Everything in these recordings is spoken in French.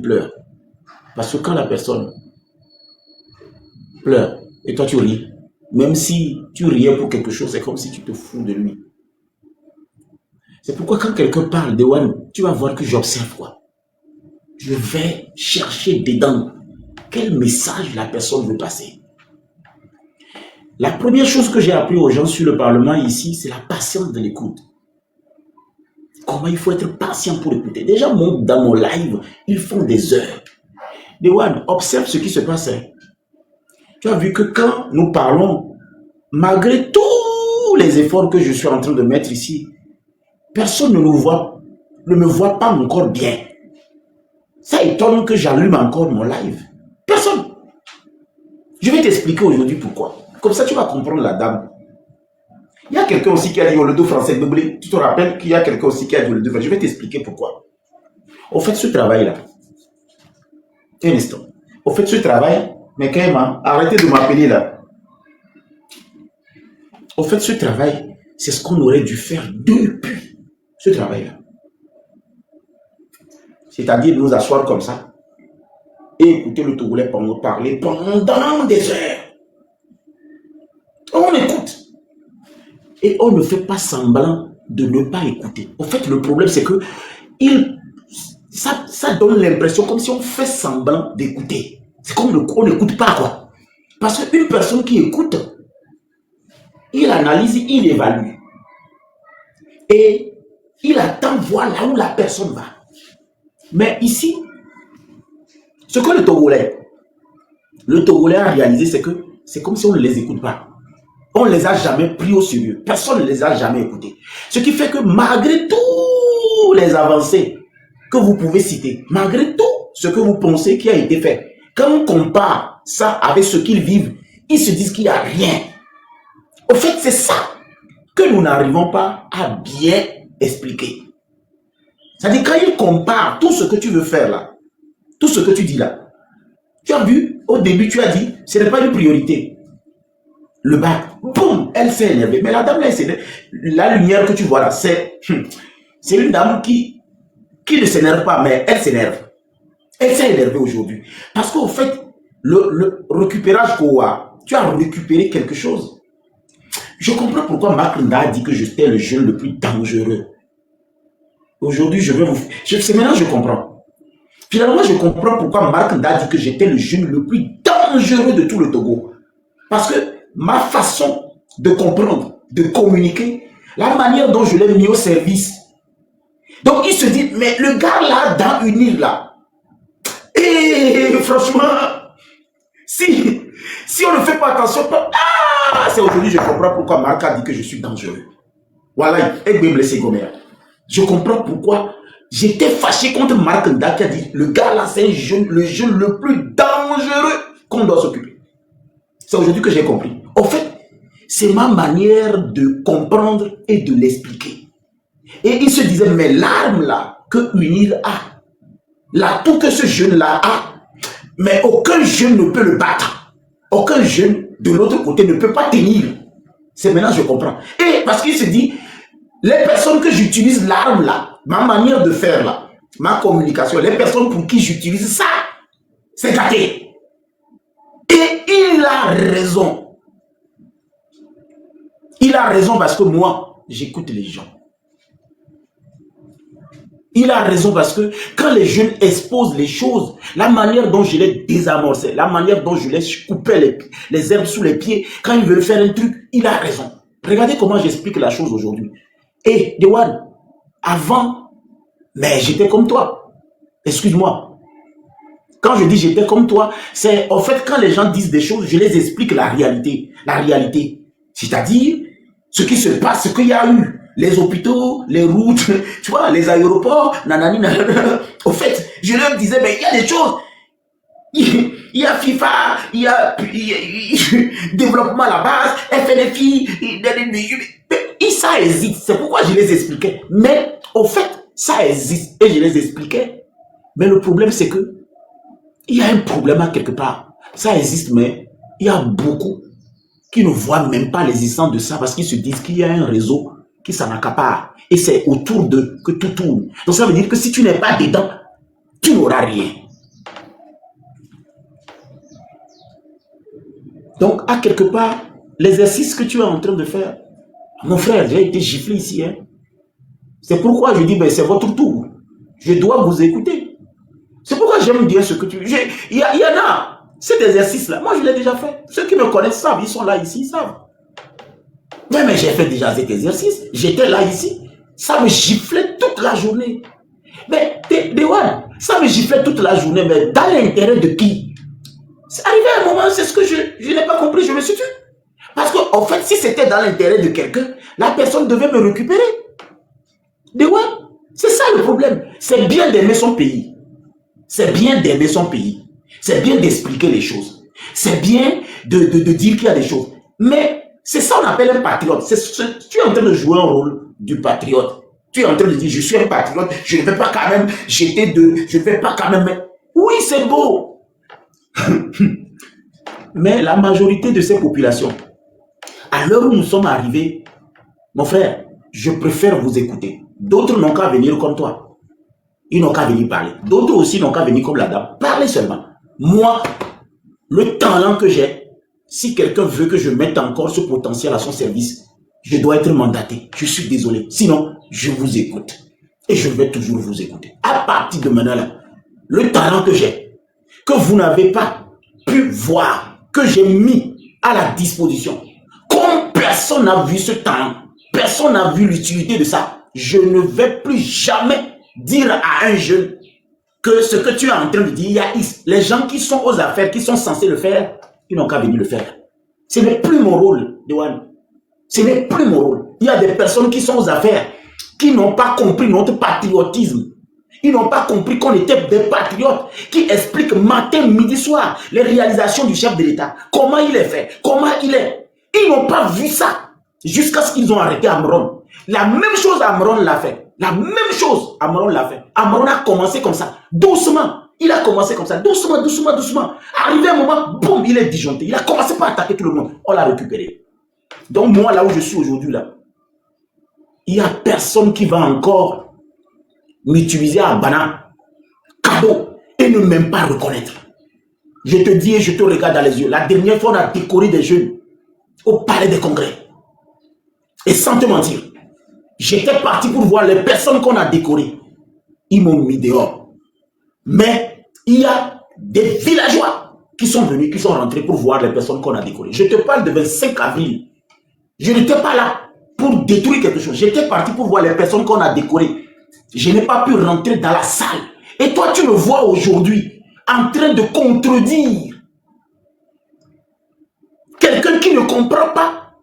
pleure. Parce que quand la personne pleure et toi tu ris, même si tu riais pour quelque chose, c'est comme si tu te fous de lui. C'est pourquoi quand quelqu'un parle de One, tu vas voir que j'observe quoi. Je vais chercher dedans quel message la personne veut passer. La première chose que j'ai appris aux gens sur le Parlement ici, c'est la patience de l'écoute. Comment il faut être patient pour écouter. Déjà, dans mon live, ils font des heures. De One, observe ce qui se passe. Tu as vu que quand nous parlons, malgré tous les efforts que je suis en train de mettre ici, personne ne me voit pas encore bien. Ça étonne que j'allume encore mon live. Personne. Je vais t'expliquer aujourd'hui pourquoi. Comme ça, tu vas comprendre la dame. Il y a quelqu'un aussi qui a dit au ledo français. Tu te rappelles qu'il y a quelqu'un aussi qui a dit au ledo français. Je vais t'expliquer pourquoi. Au fait, ce travail-là. Un instant. Au fait, ce travail, mais quand même, arrêtez de m'appeler là. Au fait, ce travail, c'est ce qu'on aurait dû faire depuis ce travail-là. C'est-à-dire nous asseoir comme ça et écouter le Togolais parler pendant des heures. On écoute. Et on ne fait pas semblant de ne pas écouter. En fait, le problème, c'est que ça donne l'impression comme si on fait semblant d'écouter. C'est comme on n'écoute pas, quoi. Parce qu'une personne qui écoute, il analyse, il évalue. Et il attend voir là où la personne va. Mais ici, ce que le Togolais a réalisé, c'est que c'est comme si on ne les écoute pas. On ne les a jamais pris au sérieux. Personne ne les a jamais écoutés. Ce qui fait que malgré toutes les avancées que vous pouvez citer, malgré tout ce que vous pensez qui a été fait, quand on compare ça avec ce qu'ils vivent, ils se disent qu'il n'y a rien. Au fait, c'est ça que nous n'arrivons pas à bien expliquer. C'est-à-dire quand ils comparent tout ce que tu veux faire là, tout ce que tu dis là, tu as vu, au début tu as dit, ce n'est pas une priorité. Le bac, boum, elle s'est énervée. Mais la dame là, la lumière que tu vois là, c'est une dame qui ne s'énerve pas, mais elle s'énerve. Elle s'est énervée aujourd'hui. Parce qu'au fait, le récupérage Kowa, tu as récupéré quelque chose. Je comprends pourquoi Marc Nda a dit que j'étais le jeune le plus dangereux. Aujourd'hui, c'est maintenant que je comprends. Finalement, je comprends pourquoi Marc Nda a dit que j'étais le jeune le plus dangereux de tout le Togo. Parce que ma façon de comprendre, de communiquer, la manière dont je l'ai mis au service. Donc, il se dit, mais le gars là, dans une île là, et franchement, si on ne fait pas attention, c'est aujourd'hui que je comprends pourquoi Marc a dit que je suis dangereux. Voilà, et me blessé Gomer. Je comprends pourquoi j'étais fâché contre Marc Nda qui a dit, le gars là, c'est le jeune le plus dangereux qu'on doit s'occuper. C'est aujourd'hui que j'ai compris. En fait, c'est ma manière de comprendre et de l'expliquer. Et il se disait, mais l'arme là que Unir a, l'atout que ce jeune-là a, mais aucun jeune ne peut le battre. Aucun jeune de l'autre côté ne peut pas tenir. C'est maintenant que je comprends. Et parce qu'il se dit, les personnes que j'utilise l'arme là, ma manière de faire là, ma communication, les personnes pour qui j'utilise ça, c'est gâté. Et il a raison. Il a raison parce que moi, j'écoute les gens. Il a raison parce que quand les jeunes exposent les choses, la manière dont je les désamorçais, la manière dont je les coupais les herbes sous les pieds, quand ils veulent faire un truc, il a raison. Regardez comment j'explique la chose aujourd'hui. Et Dewan, avant, mais j'étais comme toi. Excuse-moi. Quand je dis j'étais comme toi, c'est en fait quand les gens disent des choses, je les explique la réalité. La réalité. C'est-à-dire ce qui se passe, ce qu'il y a eu. Les hôpitaux, les routes, tu vois, les aéroports, nanani, nanana. Au fait, je leur disais, mais il y a des choses. Il y a FIFA, il y a développement à la base, FNFI, et ça existe. C'est pourquoi je les expliquais. Mais au fait, ça existe et je les expliquais. Mais le problème, c'est que il y a un problème à quelque part. Ça existe, mais il y a beaucoup qui ne voient même pas l'existence de ça parce qu'ils se disent qu'il y a un réseau qui s'en accapare. Et c'est autour d'eux que tout tourne. Donc ça veut dire que si tu n'es pas dedans, tu n'auras rien. Donc, à quelque part, l'exercice que tu es en train de faire, mon frère, j'ai été giflé ici. Hein. C'est pourquoi je dis, ben, c'est votre tour. Je dois vous écouter. C'est pourquoi j'aime bien ce que tu... Il y en a, cet exercice-là. Moi, je l'ai déjà fait. Ceux qui me connaissent savent, ils sont là ici, ils savent. Mais j'ai fait déjà cet exercice. J'étais là ici. Ça me giflait toute la journée. Mais, Dewan, ça me giflait toute la journée, mais dans l'intérêt de qui? C'est arrivé à un moment, c'est ce que je n'ai pas compris, je me suis dit. Parce qu'en fait, si c'était dans l'intérêt de quelqu'un, la personne devait me récupérer. Dewan, c'est ça le problème. C'est bien d'aimer son pays. C'est bien d'aimer son pays. C'est bien d'expliquer les choses. C'est bien de dire qu'il y a des choses. Mais c'est ça qu'on appelle un patriote. Tu es en train de jouer un rôle du patriote. Tu es en train de dire, je suis un patriote, je ne vais pas quand même jeter de... Je ne vais pas quand même... Oui, c'est beau. Mais la majorité de ces populations, à l'heure où nous sommes arrivés, mon frère, je préfère vous écouter. D'autres n'ont qu'à venir comme toi. Ils n'ont qu'à venir parler. D'autres aussi n'ont qu'à venir comme la dame. Parlez seulement. Moi, le talent que j'ai, si quelqu'un veut que je mette encore ce potentiel à son service, je dois être mandaté. Je suis désolé. Sinon, je vous écoute. Et je vais toujours vous écouter. À partir de maintenant, là, le talent que j'ai, que vous n'avez pas pu voir, que j'ai mis à la disposition, comme personne n'a vu ce talent, personne n'a vu l'utilité de ça, je ne vais plus jamais dire à un jeune que ce que tu es en train de dire, il y a les gens qui sont aux affaires, qui sont censés le faire, ils n'ont qu'à venir le faire. Ce n'est plus mon rôle, Dewan. Ce n'est plus mon rôle. Il y a des personnes qui sont aux affaires, qui n'ont pas compris notre patriotisme. Ils n'ont pas compris qu'on était des patriotes qui expliquent matin, midi, soir les réalisations du chef de l'État. Comment il est fait, comment il est. Ils n'ont pas vu ça jusqu'à ce qu'ils ont arrêté Amron. La même chose Amron l'a fait. La même chose Amron l'a fait. Amron a commencé comme ça, doucement. Il a commencé comme ça, doucement, doucement, doucement. Arrivé un moment, boum, il est disjoncté. Il a commencé par attaquer tout le monde. On l'a récupéré. Donc moi, là où je suis aujourd'hui, là, il n'y a personne qui va encore m'utiliser à banane, cadeau, et ne même pas reconnaître. Je te dis et je te regarde dans les yeux. La dernière fois, on a décoré des jeunes au palais des congrès. Et sans te mentir, j'étais parti pour voir les personnes qu'on a décorées. Ils m'ont mis dehors. Mais il y a des villageois qui sont venus, qui sont rentrés pour voir les personnes qu'on a décorées. Je te parle de 25 avril. Je n'étais pas là pour détruire quelque chose. J'étais parti pour voir les personnes qu'on a décorées. Je n'ai pas pu rentrer dans la salle. Et toi, tu me vois aujourd'hui en train de contredire quelqu'un qui ne comprend pas.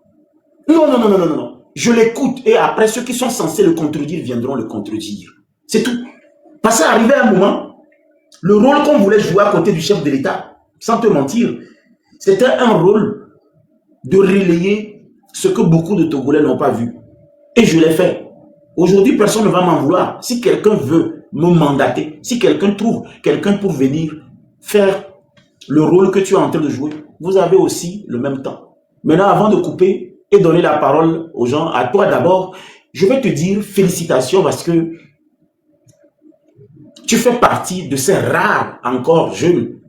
Non, non, non, non, non, non. Je l'écoute et après, ceux qui sont censés le contredire viendront le contredire. C'est tout. Parce qu'arrivé à un moment, le rôle qu'on voulait jouer à côté du chef de l'État, sans te mentir, c'était un rôle de relayer ce que beaucoup de Togolais n'ont pas vu. Et je l'ai fait. Aujourd'hui, personne ne va m'en vouloir. Si quelqu'un veut me mandater, si quelqu'un trouve quelqu'un pour venir faire le rôle que tu es en train de jouer, vous avez aussi le même temps. Maintenant, avant de couper et donner la parole aux gens, à toi d'abord, je vais te dire félicitations parce que tu fais partie de ces rares encore jeunes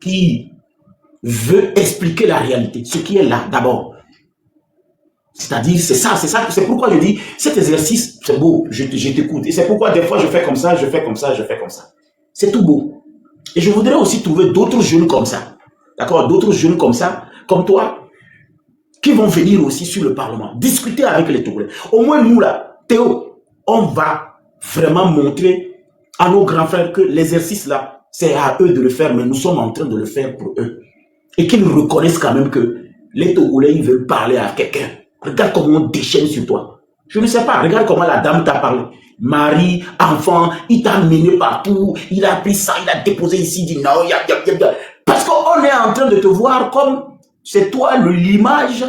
qui veulent expliquer la réalité, ce qui est là d'abord. C'est-à-dire, c'est pourquoi je dis, cet exercice, c'est beau, je t'écoute. Et c'est pourquoi des fois je fais comme ça, je fais comme ça, je fais comme ça. C'est tout beau. Et je voudrais aussi trouver d'autres jeunes comme ça. D'accord? D'autres jeunes comme ça, comme toi, qui vont venir aussi sur le Parlement, discuter avec les Togolais. Au moins nous là, Théo, on va vraiment montrer à nos grands frères que l'exercice là, c'est à eux de le faire, mais nous sommes en train de le faire pour eux. Et qu'ils reconnaissent quand même que les Togolais, ils veulent parler à quelqu'un. Regarde comment on déchaîne sur toi. Je ne sais pas, regarde comment la dame t'a parlé. Mari, enfant, il t'a mené partout, il a pris ça, il a déposé ici, il dit non, parce qu'on est en train de te voir comme c'est toi l'image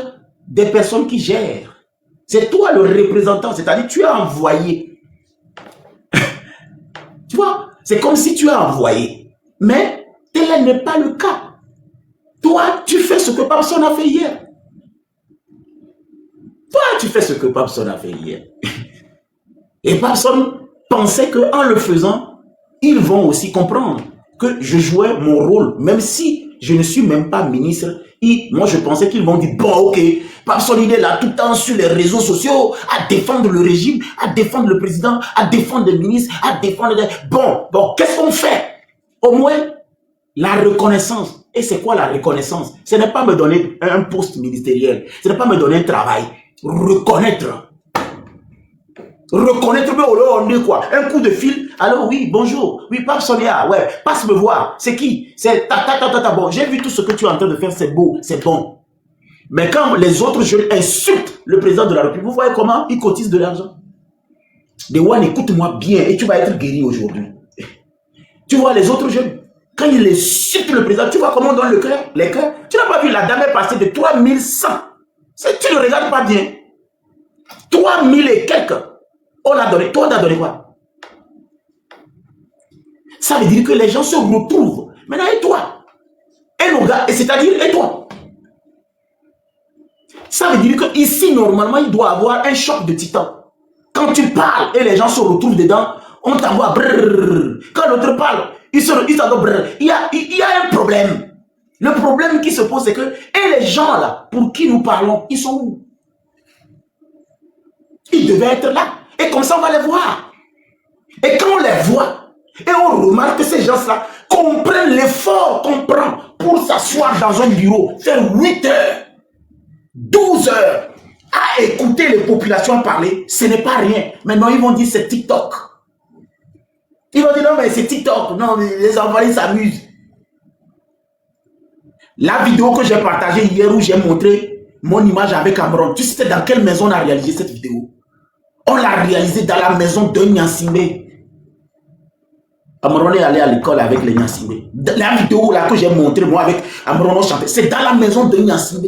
des personnes qui gèrent. C'est toi le représentant, c'est-à-dire tu es envoyé. Tu vois, c'est comme si tu es envoyé. Mais tel n'est pas le cas. Toi, tu fais ce que personne n'a fait hier. Toi, tu fais ce que Papson a fait hier. Et Papson pensait qu'en le faisant, ils vont aussi comprendre que je jouais mon rôle, même si je ne suis même pas ministre. Moi, je pensais qu'ils vont dire, bon, ok, Papson, il est là tout le temps sur les réseaux sociaux à défendre le régime, à défendre le président, à défendre les ministres, à défendre les... Bon, qu'est-ce qu'on fait? Au moins, la reconnaissance. Et c'est quoi la reconnaissance? Ce n'est pas me donner un poste ministériel. Ce n'est pas me donner un travail. Reconnaître. Reconnaître, mais on dit quoi? Un coup de fil. Alors oui, bonjour. Oui, Pape Sonia. Ouais, passe me voir. C'est qui? C'est ta. Bon, j'ai vu tout ce que tu es en train de faire. C'est beau, c'est bon. Mais quand les autres jeunes insultent le président de la République, vous voyez comment ils cotisent de l'argent? Dewan, écoute-moi bien et tu vas être guéri aujourd'hui. Tu vois les autres jeunes, quand ils insultent le président, tu vois comment on donne le cœur, les cœurs. Tu n'as pas vu, la dame est passée de 3100. Tu ne regardes pas bien. 3000 et quelques. On a donné. Toi, on a donné quoi? Ça veut dire que les gens se retrouvent. Maintenant, et toi? Et nos gars, c'est-à-dire, et toi? Ça veut dire que ici, normalement, il doit y avoir un choc de titan. Quand tu parles et les gens se retrouvent dedans, on t'envoie brrr. Quand l'autre parle, il s'envoie brrr. Il y a un problème. Le problème qui se pose, c'est que, et les gens là, pour qui nous parlons, ils sont où? Ils devaient être là. Et comme ça, on va les voir. Et quand on les voit, et on remarque que ces gens-là comprennent l'effort qu'on prend pour s'asseoir dans un bureau, faire 8 heures, 12 heures, à écouter les populations parler, ce n'est pas rien. Maintenant, ils vont dire c'est TikTok. Ils vont dire non, mais c'est TikTok. Non, mais les enfants, ils s'amusent. La vidéo que j'ai partagée hier où j'ai montré mon image avec Amron, tu sais dans quelle maison on a réalisé cette vidéo? On l'a réalisé dans la maison de Nyansimbe. Amron est allé à l'école avec les Nyansimbe. La vidéo là que j'ai montré moi avec Amron, on chantait. C'est dans la maison de Nyansimbe.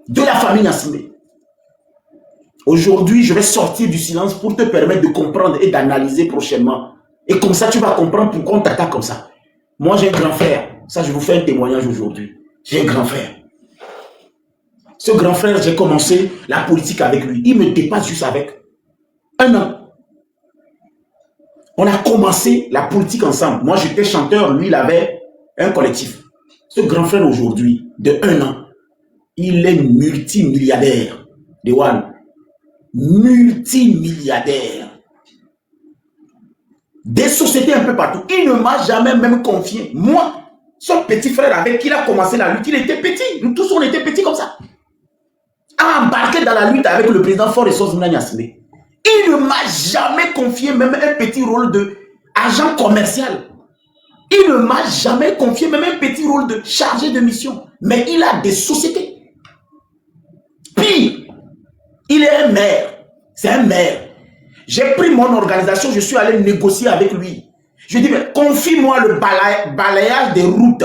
De la famille Nyansimbe. Aujourd'hui, je vais sortir du silence pour te permettre de comprendre et d'analyser prochainement. Et comme ça, tu vas comprendre pourquoi on t'attaque comme ça. Moi, j'ai un grand frère. Ça, je vous fais un témoignage aujourd'hui. J'ai un grand frère. Ce grand frère, j'ai commencé la politique avec lui. Il me dépasse juste avec 1 an. On a commencé la politique ensemble. Moi, j'étais chanteur. Lui, il avait un collectif. Ce grand frère, aujourd'hui, de 1 an, il est multimilliardaire. Dewan. Multimilliardaire. Des sociétés un peu partout. Il ne m'a jamais même confié. Moi, son petit frère avec qui il a commencé la lutte, il était petit. Nous tous, on était petits comme ça. A embarqué dans la lutte avec le président Faure Essoz-Moula Niassibé. Il ne m'a jamais confié même un petit rôle d'agent commercial. Il ne m'a jamais confié même un petit rôle de chargé de mission. Mais il a des sociétés. Puis, il est un maire. C'est un maire. J'ai pris mon organisation, je suis allé négocier avec lui. Je dis, mais confie-moi le balayage des routes.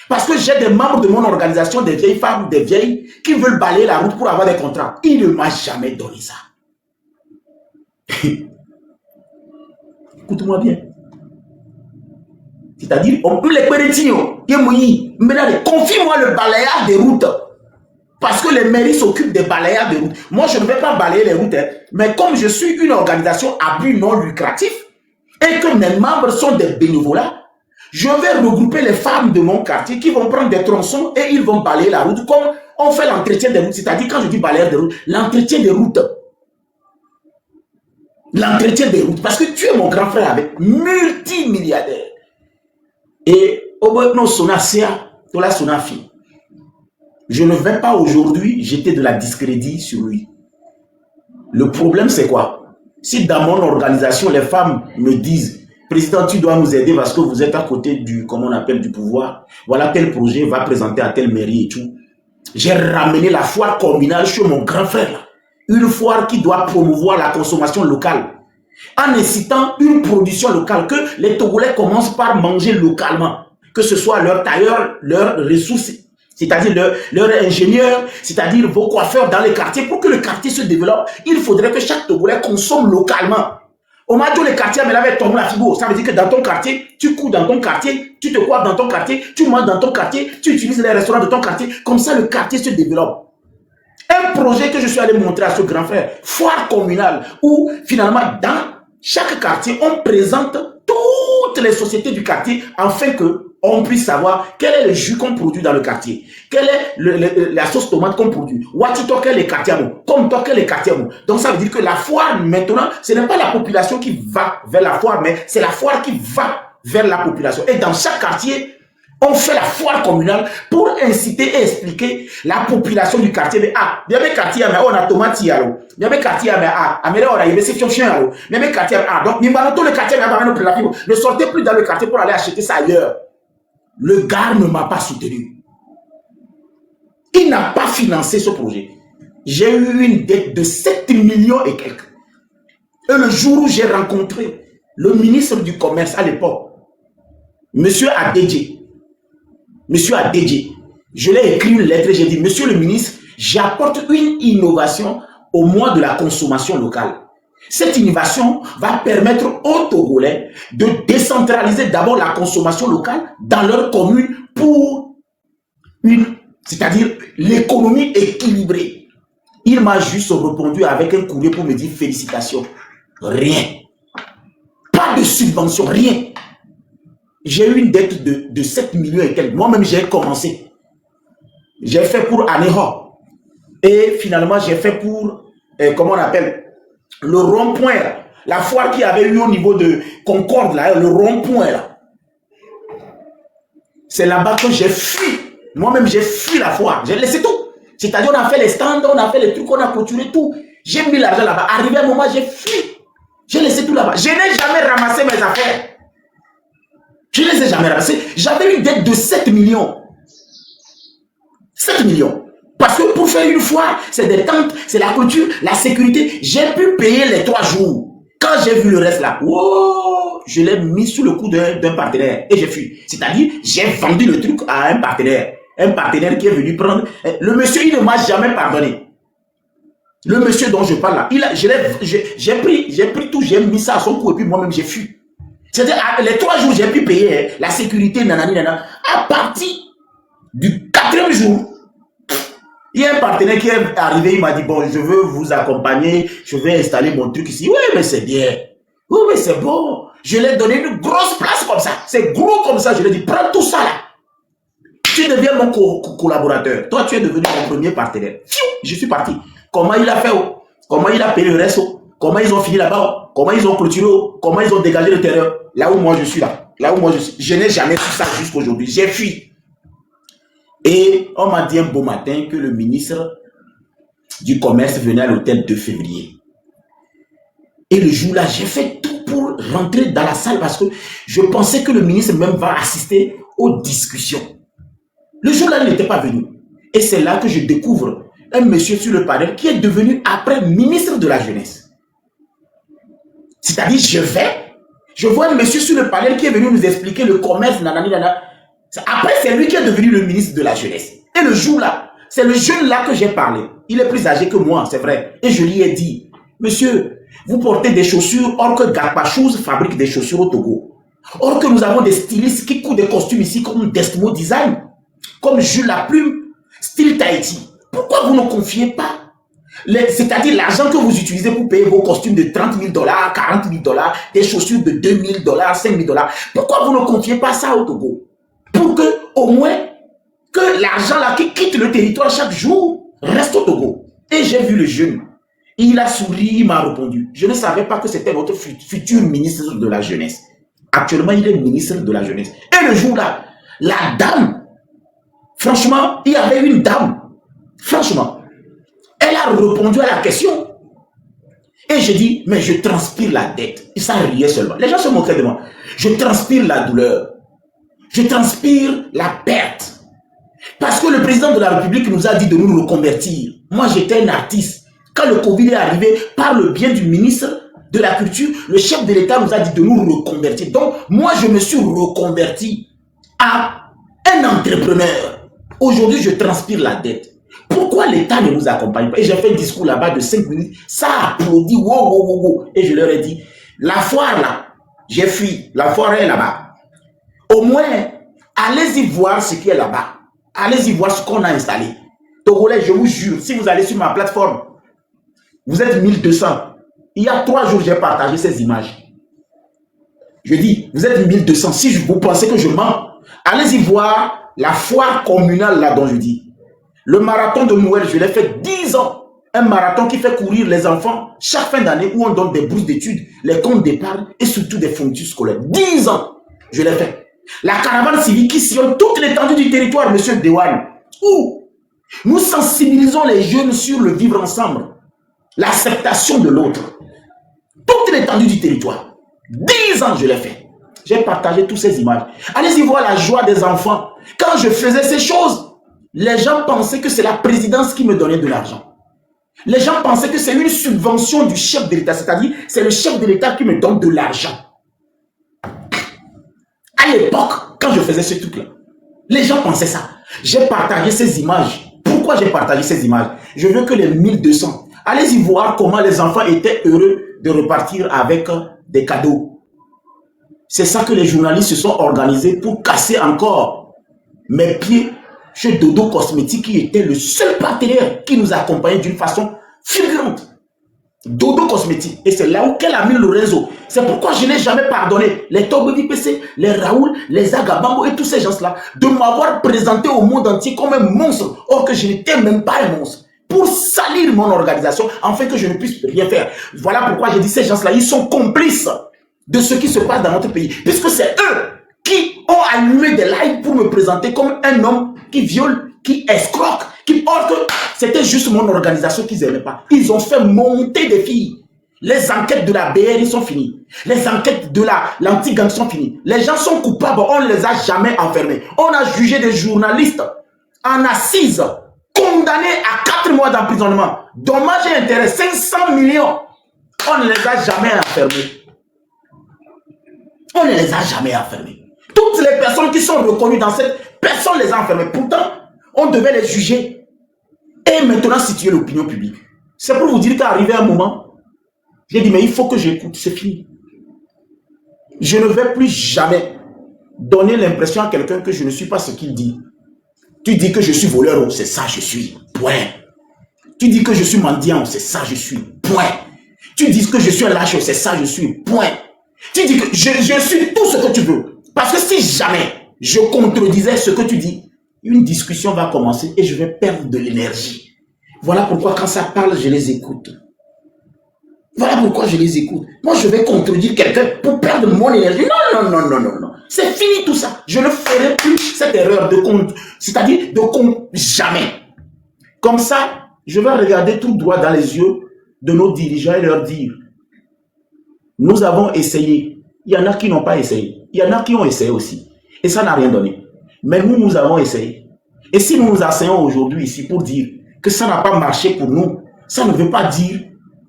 Parce que j'ai des membres de mon organisation, des vieilles femmes, des vieilles, qui veulent balayer la route pour avoir des contrats. Il ne m'a jamais donné ça. Écoute-moi bien. C'est-à-dire, confie-moi le balayage des routes. Parce que les mairies s'occupent des balayages de routes. Moi, je ne vais pas balayer les routes. Mais comme je suis une organisation à but non lucratif et que mes membres sont des bénévolats, je vais regrouper les femmes de mon quartier qui vont prendre des tronçons et ils vont balayer la route comme on fait l'entretien des routes. C'est-à-dire, quand je dis balayage des routes, l'entretien des routes. L'entretien des routes. Parce que tu es mon grand frère avec multimilliardaire. Et au bout de je ne vais pas aujourd'hui jeter de la discrédit sur lui. Le problème, c'est quoi? Si dans mon organisation, les femmes me disent, président, tu dois nous aider parce que vous êtes à côté du, comment on appelle, du pouvoir. Voilà, tel projet va présenter à telle mairie et tout. J'ai ramené la foire communale chez mon grand frère. Là. Une foire qui doit promouvoir la consommation locale. En incitant une production locale, que les Togolais commencent par manger localement. Que ce soit leur tailleur, leurs ressources, c'est-à-dire leurs ingénieurs, c'est-à-dire vos coiffeurs dans les quartiers. Pour que le quartier se développe, il faudrait que chaque Togolais consomme localement. Au Madio, les quartiers, mais là, avec ton la figo, ça veut dire que dans ton quartier, tu cours dans ton quartier, tu te coiffes dans ton quartier, tu manges dans ton quartier, tu utilises les restaurants de ton quartier. Comme ça, le quartier se développe. Un projet que je suis allé montrer à ce grand frère, foire communale, où finalement, dans chaque quartier, on présente toutes toutes les sociétés du quartier afin qu'on puisse savoir quel est le jus qu'on produit dans le quartier, quelle est la sauce tomate qu'on produit. Watito, quel est le quartier bon, comme toi, quel est le quartier bon. Donc ça veut dire que la foire, maintenant, ce n'est pas la population qui va vers la foire, mais c'est la foire qui va vers la population. Et dans chaque quartier, on fait la foire communale pour inciter et expliquer la population du quartier. Mais il y a des quartiers, mais on a tomate, il y a des quartiers, mais on a des chien, il y a des quartiers, donc, tout le quartier, ne sortez plus dans le quartier pour aller acheter ça ailleurs. Le gars ne m'a pas soutenu. Il n'a pas financé ce projet. J'ai eu une dette de 7 millions et quelques. Et le jour où j'ai rencontré le ministre du Commerce à l'époque, Monsieur Adedje, je l'ai écrit une lettre et j'ai dit, Monsieur le ministre, j'apporte une innovation au mois de la consommation locale. Cette innovation va permettre aux Togolais de décentraliser d'abord la consommation locale dans leur commune pour c'est-à-dire l'économie équilibrée. Il m'a juste répondu avec un courrier pour me dire félicitations. Rien. Pas de subvention, rien. J'ai eu une dette de 7 millions et quelques. Moi-même, j'ai commencé. J'ai fait pour Aného. Et finalement, j'ai fait pour, comment on appelle, le rond-point. La foire qui avait eu au niveau de Concorde, là, le rond-point. C'est là-bas que j'ai fui. Moi-même, j'ai fui la foire. J'ai laissé tout. C'est-à-dire, on a fait les stands, on a fait les trucs, on a clôturé tout. J'ai mis l'argent là-bas. Arrivé à un moment, j'ai fui. J'ai laissé tout là-bas. Je n'ai jamais ramassé mes affaires. Je ne les ai jamais ramassés. J'avais une dette de 7 millions. 7 millions. Parce que pour faire une foire, c'est des tentes, c'est la clôture, la sécurité. J'ai pu payer les 3 jours. Quand j'ai vu le reste là, wow, je l'ai mis sous le coup d'un partenaire et j'ai fui. C'est-à-dire, j'ai vendu le truc à un partenaire. Un partenaire qui est venu prendre. Le monsieur, il ne m'a jamais pardonné. Le monsieur dont je parle là, j'ai pris tout, j'ai mis ça à son cou et puis moi-même j'ai fui. C'est-à-dire, les 3 jours, j'ai pu payer la sécurité, nanani, nanana. À partir du 4e jour, il y a un partenaire qui est arrivé, il m'a dit, bon, je veux vous accompagner, je vais installer mon truc ici. Oui, mais c'est bien. Oui, mais c'est bon. Je lui ai donné une grosse place comme ça. C'est gros comme ça. Je lui ai dit, prends tout ça là. Tu deviens mon collaborateur. Toi, tu es devenu mon premier partenaire. Je suis parti. Comment il a fait? Comment il a payé le reste? Comment ils ont fini là-bas? Comment ils ont clôturé? Comment ils ont dégagé le terrain? Là où moi je suis là. Là où moi je suis. Je n'ai jamais fait ça jusqu'aujourd'hui. J'ai fui. Et on m'a dit un beau matin que le ministre du Commerce venait à l'hôtel 2 février. Et le jour-là, j'ai fait tout pour rentrer dans la salle parce que je pensais que le ministre même va assister aux discussions. Le jour-là, il n'était pas venu. Et c'est là que je découvre un monsieur sur le panel qui est devenu après ministre de la Jeunesse. C'est-à-dire, je vois un monsieur sur le panel qui est venu nous expliquer le commerce, nanani, nanana. Après, c'est lui qui est devenu le ministre de la Jeunesse. Et le jour-là, c'est le jeune-là que j'ai parlé. Il est plus âgé que moi, c'est vrai. Et je lui ai dit, monsieur, vous portez des chaussures, or que Garpa Shoes fabrique des chaussures au Togo. Or que nous avons des stylistes qui coupent des costumes ici comme Destmo Design, comme Jules Laplume, style Tahiti. Pourquoi vous ne confiez pas c'est-à-dire l'argent que vous utilisez pour payer vos costumes de 30 000 $, 40 000 $, des chaussures de 2 000 $, 5 000 $, pourquoi vous ne confiez pas ça au Togo? Pour que, au moins, que l'argent là qui quitte le territoire chaque jour reste au Togo. Et j'ai vu le jeune. Il a souri, il m'a répondu. Je ne savais pas que c'était notre futur ministre de la Jeunesse. Actuellement, il est ministre de la Jeunesse. Et le jour-là, la dame, franchement, il y avait une dame, franchement, elle a répondu à la question. Et j'ai dit, mais je transpire la dette. Et ça riait seulement. Les gens se moquaient de moi. Je transpire la douleur. Je transpire la perte. Parce que le président de la République nous a dit de nous reconvertir. Moi, j'étais un artiste. Quand le Covid est arrivé, par le biais du ministre de la Culture, le chef de l'État nous a dit de nous reconvertir. Donc, moi, je me suis reconverti à un entrepreneur. Aujourd'hui, je transpire la dette. Pourquoi l'État ne nous accompagne pas? Et j'ai fait un discours là-bas de 5 minutes. Ça a applaudi. Wow, wow, wow, wow. Et je leur ai dit, la foire là, j'ai fui. La foire est là-bas. Au moins, allez-y voir ce qui est là-bas. Allez-y voir ce qu'on a installé. Togolais, je vous jure, si vous allez sur ma plateforme, vous êtes 1200. Il y a 3 jours, j'ai partagé ces images. Je dis, vous êtes 1200. Si vous pensez que je mens, allez-y voir la foire communale là dont je dis. Le marathon de Noël, je l'ai fait 10 ans. Un marathon qui fait courir les enfants chaque fin d'année où on donne des bourses d'études, les comptes d'épargne et surtout des fournitures scolaires. 10 ans, je l'ai fait. La caravane civique qui sillonne toute l'étendue du territoire, monsieur Dewan, où nous sensibilisons les jeunes sur le vivre ensemble, l'acceptation de l'autre. Toute l'étendue du territoire. 10 ans, je l'ai fait. J'ai partagé toutes ces images. Allez-y voir la joie des enfants. Quand je faisais ces choses, les gens pensaient que c'est la présidence qui me donnait de l'argent. Les gens pensaient que c'est une subvention du chef de l'État, c'est-à-dire c'est le chef de l'État qui me donne de l'argent. À l'époque, quand je faisais ce truc-là, les gens pensaient ça. J'ai partagé ces images. Pourquoi j'ai partagé ces images? Je veux que les 1200, allez-y voir comment les enfants étaient heureux de repartir avec des cadeaux. C'est ça que les journalistes se sont organisés pour casser encore mes pieds chez Dodo Cosmétique, qui était le seul partenaire qui nous accompagnait d'une façon fulgurante. Dodo Cosmétique. Et c'est là où qu'elle a mis le réseau. C'est pourquoi je n'ai jamais pardonné les Togo VPC, les Raoul, les Agabango et tous ces gens-là de m'avoir présenté au monde entier comme un monstre, or que je n'étais même pas un monstre, pour salir mon organisation, afin que je ne puisse rien faire. Voilà pourquoi j'ai dit ces gens-là, ils sont complices de ce qui se passe dans notre pays, puisque c'est eux qui ont allumé des lives pour me présenter comme un homme qui viole, qui escroque, qui porte. C'était juste mon organisation qu'ils n'aimaient pas. Ils ont fait monter des filles. Les enquêtes de la BR, ils sont finis. Les enquêtes de l'anti-gang sont finies. Les gens sont coupables, on ne les a jamais enfermés. On a jugé des journalistes en assise, condamnés à 4 mois d'emprisonnement. Dommages et intérêts, 500 millions. On ne les a jamais enfermés. On ne les a jamais enfermés. Toutes les personnes qui sont reconnues dans cette... Personne ne les a enfermées. Pourtant, on devait les juger et maintenant situer l'opinion publique. C'est pour vous dire qu'arrivé un moment, j'ai dit, mais il faut que j'écoute, c'est fini. Je ne vais plus jamais donner l'impression à quelqu'un que je ne suis pas ce qu'il dit. Tu dis que je suis voleur, c'est ça je suis, point. Tu dis que je suis mendiant, c'est ça je suis, point. Tu dis que je suis un lâche, c'est ça je suis, point. Tu dis que je suis tout ce que tu veux. Parce que si jamais je contredisais ce que tu dis, une discussion va commencer et je vais perdre de l'énergie. Voilà pourquoi quand ça parle, je les écoute. Voilà pourquoi je les écoute. Moi, je vais contredire quelqu'un pour perdre mon énergie. Non, non, non, non, non, non. C'est fini tout ça. Je ne ferai plus cette erreur de compte. C'est-à-dire de compte jamais. Comme ça, je vais regarder tout droit dans les yeux de nos dirigeants et leur dire, nous avons essayé. Il y en a qui n'ont pas essayé. Il y en a qui ont essayé aussi. Et ça n'a rien donné. Mais nous, nous avons essayé. Et si nous nous asseyons aujourd'hui ici pour dire que ça n'a pas marché pour nous, ça ne veut pas dire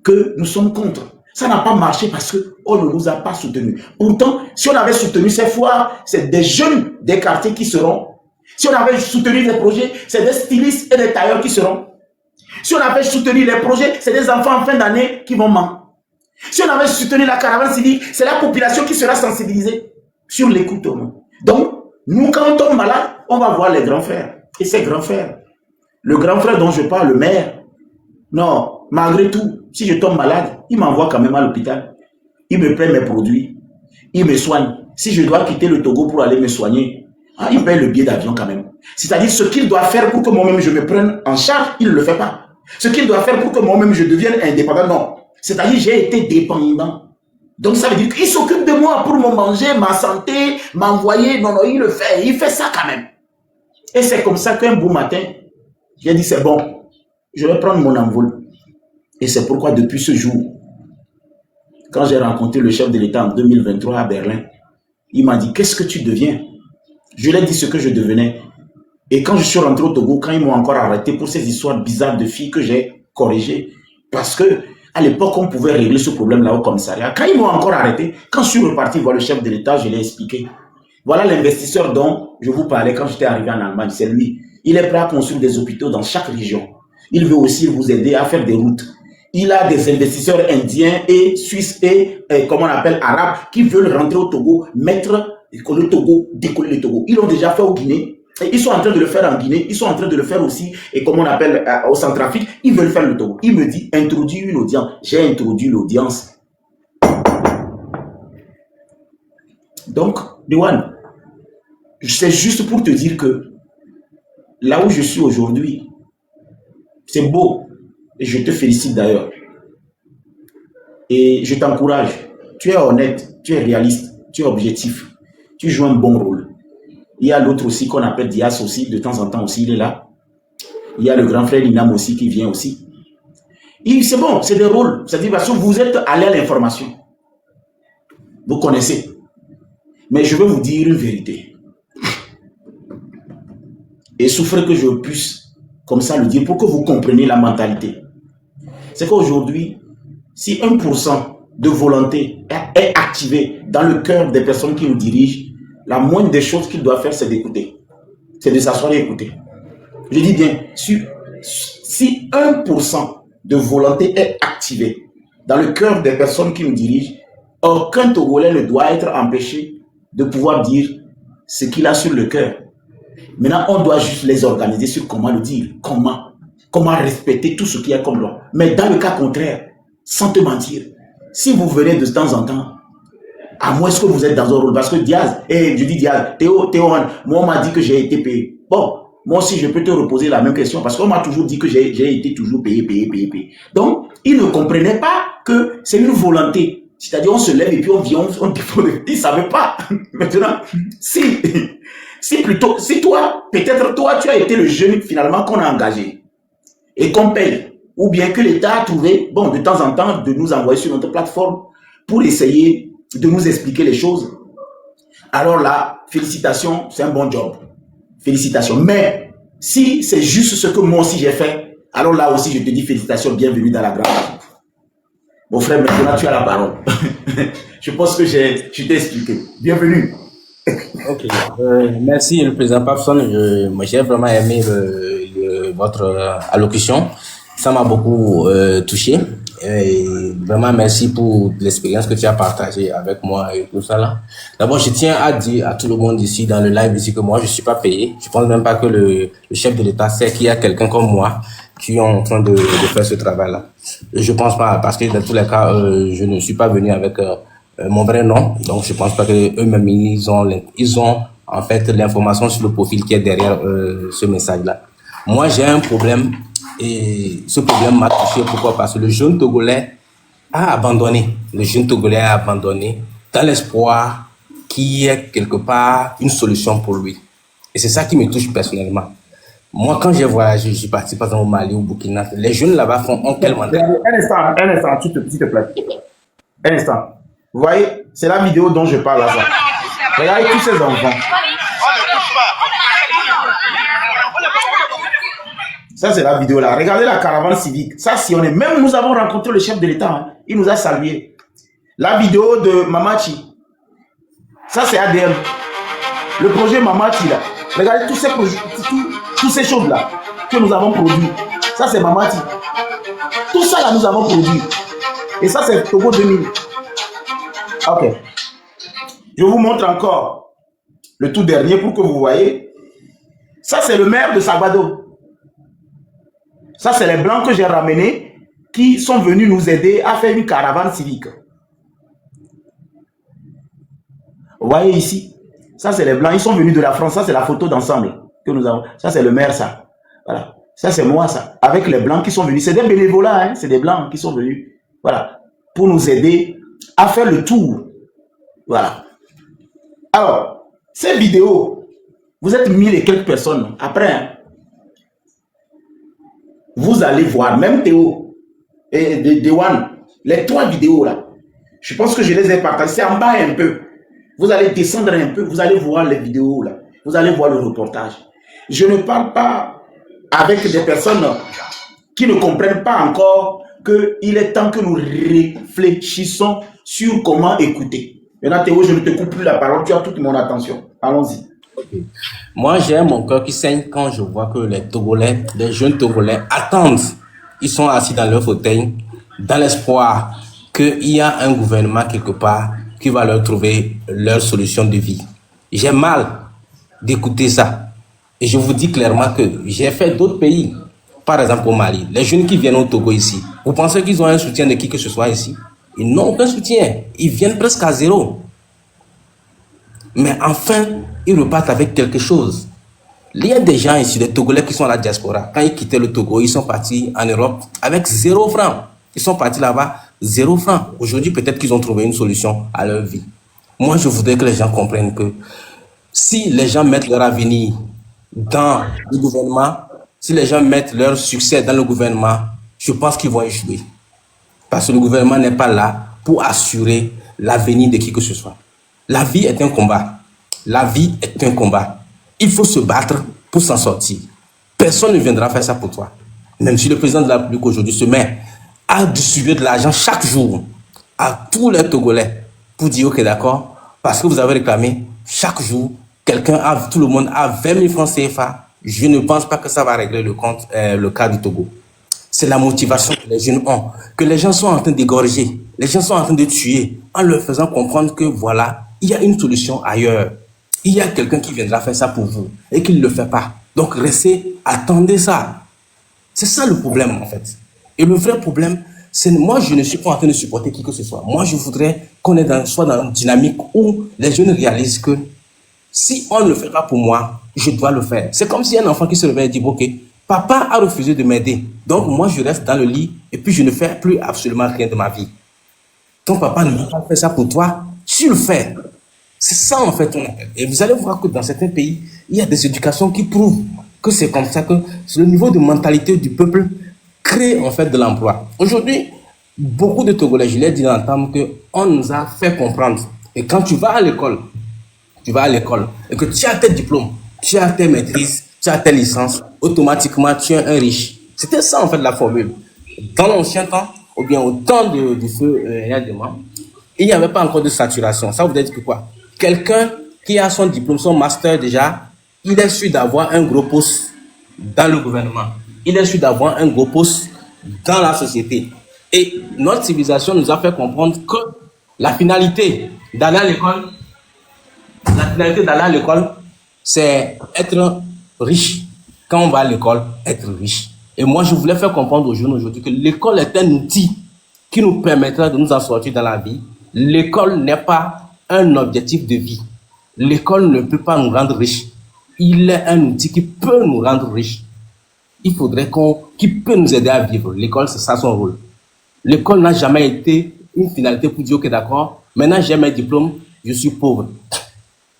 que nous sommes contre. Ça n'a pas marché parce qu'on ne nous a pas soutenus. Pourtant, si on avait soutenu ces foires, c'est des jeunes des quartiers qui seront. Si on avait soutenu les projets, c'est des stylistes et des tailleurs qui seront. Si on avait soutenu les projets, c'est des enfants en fin d'année qui vont manquer. Si on avait soutenu la caravane civique, c'est la population qui sera sensibilisée sur l'écoute. Donc, nous, quand on tombe malade, on va voir les grands frères. Et ces grands frères, le grand frère dont je parle, le maire, non, malgré tout, si je tombe malade, il m'envoie quand même à l'hôpital. Il me paie mes produits. Il me soigne. Si je dois quitter le Togo pour aller me soigner, il paie le billet d'avion quand même. C'est-à-dire ce qu'il doit faire pour que moi-même je me prenne en charge, il ne le fait pas. Ce qu'il doit faire pour que moi-même je devienne indépendant, non. C'est-à-dire j'ai été dépendant. Donc ça veut dire qu'il s'occupe de moi pour me manger, ma santé, m'envoyer. Non, non, il le fait. Il fait ça quand même. Et c'est comme ça qu'un beau matin, j'ai dit c'est bon, je vais prendre mon envol. Et c'est pourquoi depuis ce jour, quand j'ai rencontré le chef de l'État en 2023 à Berlin, il m'a dit, qu'est-ce que tu deviens? Je lui ai dit ce que je devenais. Et quand je suis rentré au Togo, quand ils m'ont encore arrêté pour ces histoires bizarres de filles que j'ai corrigées, parce que à l'époque, on pouvait régler ce problème-là au commissariat. Quand ils m'ont encore arrêté, quand je suis reparti voir le chef de l'État, je l'ai expliqué. Voilà l'investisseur dont je vous parlais quand j'étais arrivé en Allemagne, c'est lui. Il est prêt à construire des hôpitaux dans chaque région. Il veut aussi vous aider à faire des routes. Il a des investisseurs indiens et suisses et comment on appelle arabes qui veulent rentrer au Togo, mettre le Togo, décoller le Togo. Ils l'ont déjà fait au Guinée. Et ils sont en train de le faire en Guinée. Ils sont en train de le faire aussi, et comment on appelle au Centrafrique. Ils veulent faire le Togo. Il me dit, introduis une audience. J'ai introduit l'audience. Donc, Dewan, c'est juste pour te dire que là où je suis aujourd'hui, c'est beau. Et je te félicite d'ailleurs. Et je t'encourage. Tu es honnête, tu es réaliste, tu es objectif. Tu joues un bon rôle. Il y a l'autre aussi qu'on appelle Dias aussi, de temps en temps aussi, il est là. Il y a le grand frère Inam aussi qui vient aussi. C'est bon, c'est des rôles. C'est-à-dire parce que vous êtes allé à l'information. Vous connaissez. Mais je vais vous dire une vérité. Et souffrez que je puisse comme ça le dire pour que vous compreniez la mentalité. C'est qu'aujourd'hui, si 1% de volonté est activé dans le cœur des personnes qui nous dirigent, la moindre des choses qu'ils doivent faire, c'est d'écouter. C'est de s'asseoir et écouter. Je dis bien, si 1% de volonté est activé dans le cœur des personnes qui nous dirigent, aucun Togolais ne doit être empêché de pouvoir dire ce qu'il a sur le cœur. Maintenant, on doit juste les organiser sur comment le dire, comment respecter tout ce qu'il y a comme loi. Mais dans le cas contraire, sans te mentir, si vous venez de temps en temps, à moins que vous êtes dans un rôle, parce que Diaz, je dis Diaz, Théo, moi on m'a dit que j'ai été payé. Bon, moi aussi je peux te reposer la même question, parce qu'on m'a toujours dit que j'ai été toujours payé. Donc, ils ne comprenaient pas que c'est une volonté. C'est-à-dire, on se lève et puis on vient, ils ne savaient pas. Maintenant, si toi, peut-être toi, tu as été le jeune finalement qu'on a engagé et qu'on paye, ou bien que l'État a trouvé, bon, de temps en temps, de nous envoyer sur notre plateforme pour essayer de nous expliquer les choses, alors là, félicitations, c'est un bon job. Félicitations. Mais si c'est juste ce que moi aussi j'ai fait, alors là aussi, je te dis félicitations, bienvenue dans la grande équipe. Mon frère, maintenant tu as la parole. Je pense que je t'ai expliqué. Bienvenue. Ok. Merci, le président Papson. Moi, j'ai vraiment aimé votre allocution. Ça m'a beaucoup touché. Et vraiment, merci pour l'expérience que tu as partagée avec moi et tout ça là. D'abord, je tiens à dire à tout le monde ici dans le live ici que moi, je suis pas payé. Je pense même pas que le chef de l'État sait qu'il y a quelqu'un comme moi qui est en train de faire ce travail-là. Je pense pas, parce que dans tous les cas, je ne suis pas venu avec mon vrai nom. Donc, je pense pas que eux-mêmes, ils ont en fait l'information sur le profil qui est derrière ce message-là. Moi, j'ai un problème et ce problème m'a touché. Pourquoi? Parce que le jeune Togolais a abandonné. Le jeune Togolais a abandonné dans l'espoir qu'il y ait quelque part une solution pour lui. Et c'est ça qui me touche personnellement. Moi, quand j'ai voyagé, je suis parti par exemple au Mali, au Burkina, les jeunes là-bas ont quel mandat? Un instant, s'il te plaît. Un instant. Vous voyez, c'est la vidéo dont je parle là. Regardez tous ces enfants. Ça, c'est la vidéo là. Regardez la caravane civique. Ça, si on est. Même nous avons rencontré le chef de l'État. Hein. Il nous a salué. La vidéo de Mamachi. Ça, c'est ADM. Le projet Mamachi là. Regardez tous ces projets, toutes ces choses là que nous avons produit. Ça, c'est Mamachi. Tout ça là, nous avons produit. Et ça, c'est Togo 2000. Ok. Je vous montre encore le tout dernier pour que vous voyez. Ça, c'est le maire de Sabado. Ça, c'est les Blancs que j'ai ramenés qui sont venus nous aider à faire une caravane civique. Vous voyez ici, ça, c'est les Blancs. Ils sont venus de la France. Ça, c'est la photo d'ensemble que nous avons. Ça, c'est le maire, ça. Voilà. Ça, c'est moi, ça. Avec les Blancs qui sont venus. C'est des bénévolats, hein. C'est des Blancs qui sont venus. Voilà. Pour nous aider à faire le tour. Voilà. Alors, ces vidéos, vous êtes 1000 et quelques personnes. Après, hein, vous allez voir, même Théo et Dewan, les 3 vidéos là, je pense que je les ai partagées. C'est en bas un peu. Vous allez descendre un peu, vous allez voir les vidéos là. Vous allez voir le reportage. Je ne parle pas avec des personnes qui ne comprennent pas encore qu'il est temps que nous réfléchissons sur comment écouter. Maintenant, Théo, je ne te coupe plus la parole, tu as toute mon attention. Allons-y. Okay. Moi, j'ai mon cœur qui saigne quand je vois que les Togolais, les jeunes Togolais attendent. Ils sont assis dans leur fauteuil, dans l'espoir qu'il y a un gouvernement quelque part qui va leur trouver leur solution de vie. J'ai mal d'écouter ça. Et je vous dis clairement que j'ai fait d'autres pays. Par exemple au Mali, les jeunes qui viennent au Togo ici, vous pensez qu'ils ont un soutien de qui que ce soit ici? Ils n'ont aucun soutien. Ils viennent presque à zéro. Mais enfin, ils repartent avec quelque chose. Il y a des gens ici, des Togolais qui sont à la diaspora. Quand ils quittaient le Togo, ils sont partis en Europe avec 0 franc. Ils sont partis là-bas, 0 franc. Aujourd'hui, peut-être qu'ils ont trouvé une solution à leur vie. Moi, je voudrais que les gens comprennent que si les gens mettent leur avenir dans le gouvernement, si les gens mettent leur succès dans le gouvernement, je pense qu'ils vont échouer. Parce que le gouvernement n'est pas là pour assurer l'avenir de qui que ce soit. La vie est un combat. La vie est un combat. Il faut se battre pour s'en sortir. Personne ne viendra faire ça pour toi. Même si le président de la République aujourd'hui se met à distribuer de l'argent chaque jour à tous les Togolais pour dire ok d'accord, parce que vous avez réclamé chaque jour, tout le monde a 20 000 francs CFA. Je ne pense pas que ça va régler le cas du Togo. C'est la motivation que les jeunes ont, que les gens sont en train d'égorger, les gens sont en train de tuer, en leur faisant comprendre que voilà, il y a une solution ailleurs. Il y a quelqu'un qui viendra faire ça pour vous et qui ne le fait pas. Donc restez, attendez ça. C'est ça le problème en fait. Et le vrai problème, c'est moi je ne suis pas en train de supporter qui que ce soit. Moi je voudrais qu'on soit dans une dynamique où les jeunes réalisent que si on ne le fait pas pour moi, je dois le faire. C'est comme si un enfant qui se réveille et dit ok, papa a refusé de m'aider. Donc moi je reste dans le lit et puis je ne fais plus absolument rien de ma vie. Ton papa ne va pas faire ça pour toi, tu le fais. C'est ça en fait ton appel. Et vous allez voir que dans certains pays, il y a des éducations qui prouvent que c'est comme ça que le niveau de mentalité du peuple crée en fait de l'emploi. Aujourd'hui, beaucoup de Togolais, je l'ai dit dans l'entame, qu'on nous a fait comprendre. Et quand tu vas à l'école et que tu as tes diplômes, tu as tes maîtrises, tu as tes licences, automatiquement tu es un riche. C'était ça en fait la formule. Dans l'ancien temps, ou bien au temps du feu il n'y avait pas encore de saturation. Ça veut dire que quoi? Quelqu'un qui a son diplôme, son master déjà, il est sûr d'avoir un gros poste dans le gouvernement. Il est sûr d'avoir un gros poste dans la société. Et notre civilisation nous a fait comprendre que la finalité d'aller à l'école, c'est être riche. Quand on va à l'école, être riche. Et moi, je voulais faire comprendre aux jeunes aujourd'hui que l'école est un outil qui nous permettra de nous en sortir dans la vie. L'école n'est pas un objectif de vie. L'école ne peut pas nous rendre riches. Il est un outil qui peut nous rendre riches. Il faudrait qui peut nous aider à vivre. L'école, c'est ça son rôle. L'école n'a jamais été une finalité pour dire, ok, d'accord, maintenant j'ai mes diplômes, je suis pauvre.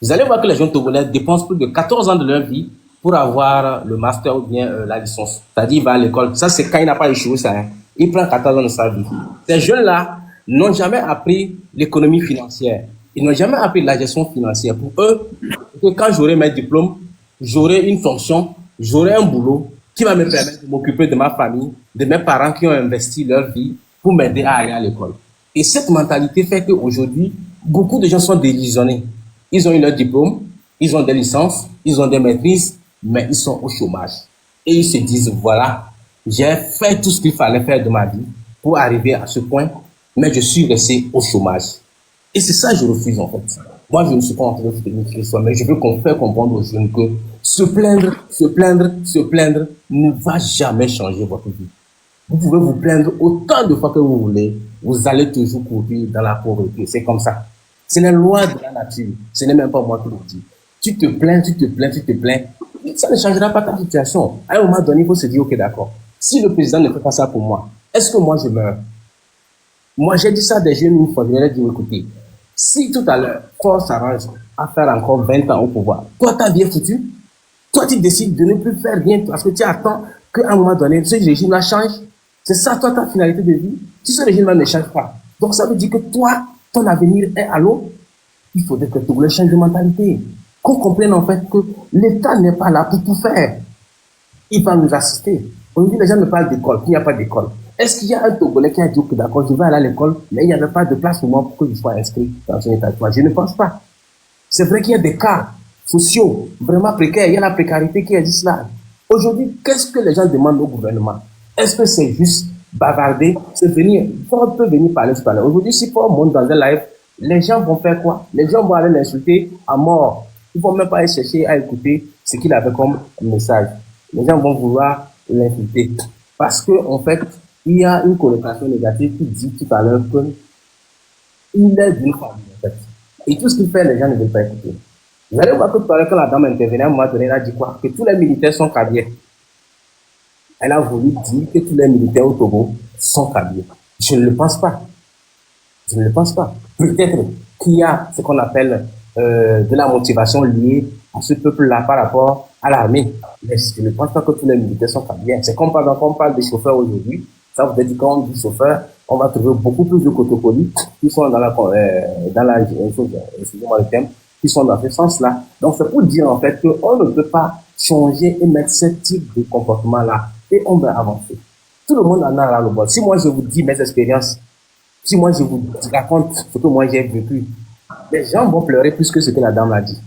Vous allez voir que les jeunes Togolais dépensent plus de 14 ans de leur vie pour avoir le master ou bien la licence. C'est-à-dire, il va à l'école. Ça, c'est quand il n'a pas échoué, ça. Hein. Il prend 14 ans de sa vie. Ces jeunes-là n'ont jamais appris l'économie financière. Ils n'ont jamais appris la gestion financière. Pour eux, quand j'aurai mes diplômes, j'aurai une fonction, j'aurai un boulot qui va me permettre de m'occuper de ma famille, de mes parents qui ont investi leur vie pour m'aider à aller à l'école. Et cette mentalité fait qu'aujourd'hui, beaucoup de gens sont désillusionnés. Ils ont eu leur diplôme, ils ont des licences, ils ont des maîtrises, mais ils sont au chômage. Et ils se disent, voilà, j'ai fait tout ce qu'il fallait faire de ma vie pour arriver à ce point, mais je suis resté au chômage. Et c'est ça que je refuse en fait. Moi, je ne suis pas en train de soutenir qui que ce soit, mais je veux qu'on fasse comprendre aux jeunes que se plaindre ne va jamais changer votre vie. Vous pouvez vous plaindre autant de fois que vous voulez, vous allez toujours courir dans la pauvreté. C'est comme ça. C'est la loi de la nature. Ce n'est même pas moi qui le dis. Tu te plains. Ça ne changera pas ta situation. À un moment donné, il faut se dire, ok, d'accord. Si le président ne fait pas ça pour moi, est-ce que moi je meurs? Moi, j'ai dit ça à des jeunes une fois. Je leur ai dit, écoutez, si tout à l'heure, on s'arrange à faire encore 20 ans au pouvoir, toi, ta vie est foutue. Toi, tu décides de ne plus faire rien parce que tu attends qu'à un moment donné, ce régime-là change. C'est ça, toi, ta finalité de vie. Si ce régime-là ne change pas. Donc, ça veut dire que toi, ton avenir est à l'eau. Il faudrait que tu voulais changer de mentalité. Qu'on comprenne en fait que l'État n'est pas là pour tout faire. Il va nous assister. Aujourd'hui, les gens me parlent d'école, qu'il n'y a pas d'école. Est-ce qu'il y a un Togolais qui a dit que d'accord, je vais aller à l'école, mais il n'y avait pas de place pour moi pour que je sois inscrit dans un établissement? Je ne pense pas. C'est vrai qu'il y a des cas sociaux vraiment précaires. Il y a la précarité qui existe là. Aujourd'hui, qu'est-ce que les gens demandent au gouvernement? Est-ce que c'est juste bavarder? C'est venir, on peut venir parler. Aujourd'hui, si on monte dans un live, les gens vont faire quoi? Les gens vont aller l'insulter à mort. Ils vont même pas aller chercher à écouter ce qu'il avait comme message. Les gens vont vouloir l'insulter. Parce que, en fait, il y a une connotation négative qui dit tout à l'heure qu'il est d'une famille, en fait. Et tout ce qu'il fait, les gens ne veulent pas écouter. Vous allez voir que tout à l'heure, quand la dame intervenait, à un moment donné, elle a dit quoi? Que tous les militaires sont caviers. Elle a voulu dire que tous les militaires au Togo sont caviers. Je ne le pense pas. Je ne le pense pas. Peut-être qu'il y a ce qu'on appelle de la motivation liée à ce peuple-là par rapport à l'armée. Mais je ne pense pas que tous les militaires sont caviers. C'est comme quand on parle des chauffeurs aujourd'hui. Ça veut dire quand on dit chauffeur, on va trouver beaucoup plus de cotocolis qui sont excusez-moi le terme, qui sont dans ce sens-là. Donc c'est pour dire en fait qu'on ne peut pas changer et mettre ce type de comportement-là et on va avancer. Tout le monde en a là le bol. Si moi je vous dis mes expériences, si moi je vous raconte ce que moi j'ai vécu, les gens vont pleurer plus que ce que la dame a dit.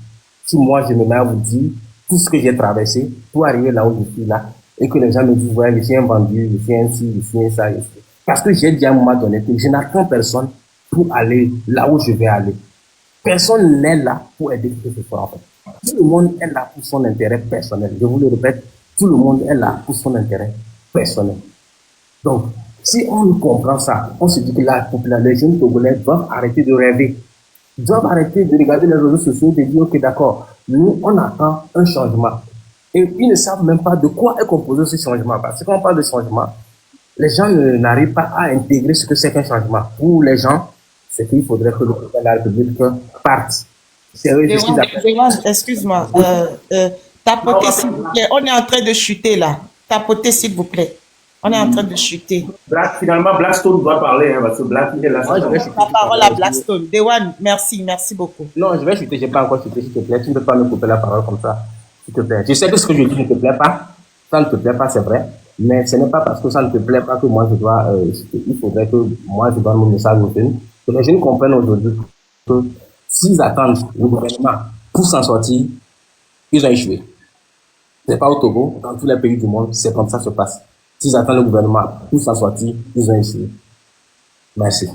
Si moi je me mets à vous dire tout ce que j'ai traversé pour arriver là où je suis là, et que les gens me disent, ouais, je suis un vendu, je suis ainsi, je suis ça, je suis. Parce que j'ai dit à un moment donné que je n'attends personne pour aller là où je vais aller. Personne n'est là pour aider que ce soit en fait. Tout le monde est là pour son intérêt personnel. Je vous le répète, tout le monde est là pour son intérêt personnel. Donc, si on comprend ça, on se dit que les jeunes Togolais doivent arrêter de rêver. Ils doivent arrêter de regarder les réseaux sociaux et de dire, ok, d'accord, nous, on attend un changement. Et ils ne savent même pas de quoi est composé ce changement. Parce que quand on parle de changement, les gens n'arrivent pas à intégrer ce que c'est qu'un changement. Pour les gens, c'est qu'il faudrait que le président de la République parte. C'est eux ce qu'ils appellent. Excuse-moi. Tapotez, s'il vous plaît. On est en train de chuter là. Tapotez, s'il vous plaît. On est en train de chuter. Finalement, Blackstone doit parler, hein, parce que Black, il est là. La parole à Blackstone. Dewan, merci beaucoup. Non, je vais chuter, je n'ai pas encore chuté, s'il te plaît. Tu ne peux pas me couper la parole comme ça, s'il te plaît. Je sais que ce que je dis ne te plaît pas. Ça ne te plaît pas, c'est vrai. Mais ce n'est pas parce que ça ne te plaît pas que moi je dois il faudrait que moi je donne mon message aux jeunes. Que les jeunes comprennent aujourd'hui que s'ils attendent le gouvernement pour s'en sortir, ils ont échoué. Ce n'est pas au Togo, dans tous les pays du monde, c'est comme ça que ça se passe. S'ils attendent le gouvernement pour s'en sortir, ils ont échoué. Merci.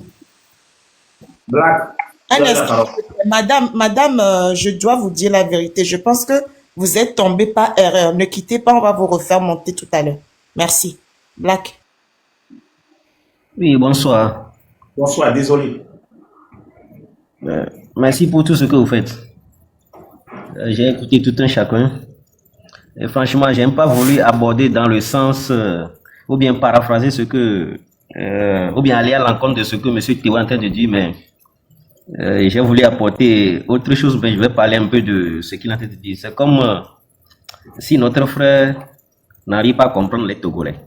Black. Un instant, madame, je dois vous dire la vérité. Je pense que vous êtes tombé par erreur. Ne quittez pas, on va vous refaire monter tout à l'heure. Merci. Black. Oui, bonsoir. Bonsoir, désolé. Merci pour tout ce que vous faites. J'ai écouté tout un chacun. Et franchement, j'ai pas voulu aborder dans le sens ou bien paraphraser ce que ou bien aller à l'encontre de ce que M. Théo est en train de dire, mais j'ai voulu apporter autre chose, mais je vais parler un peu de ce qu'il est en train de dire. C'est comme si notre frère n'arrive pas à comprendre les Togolais.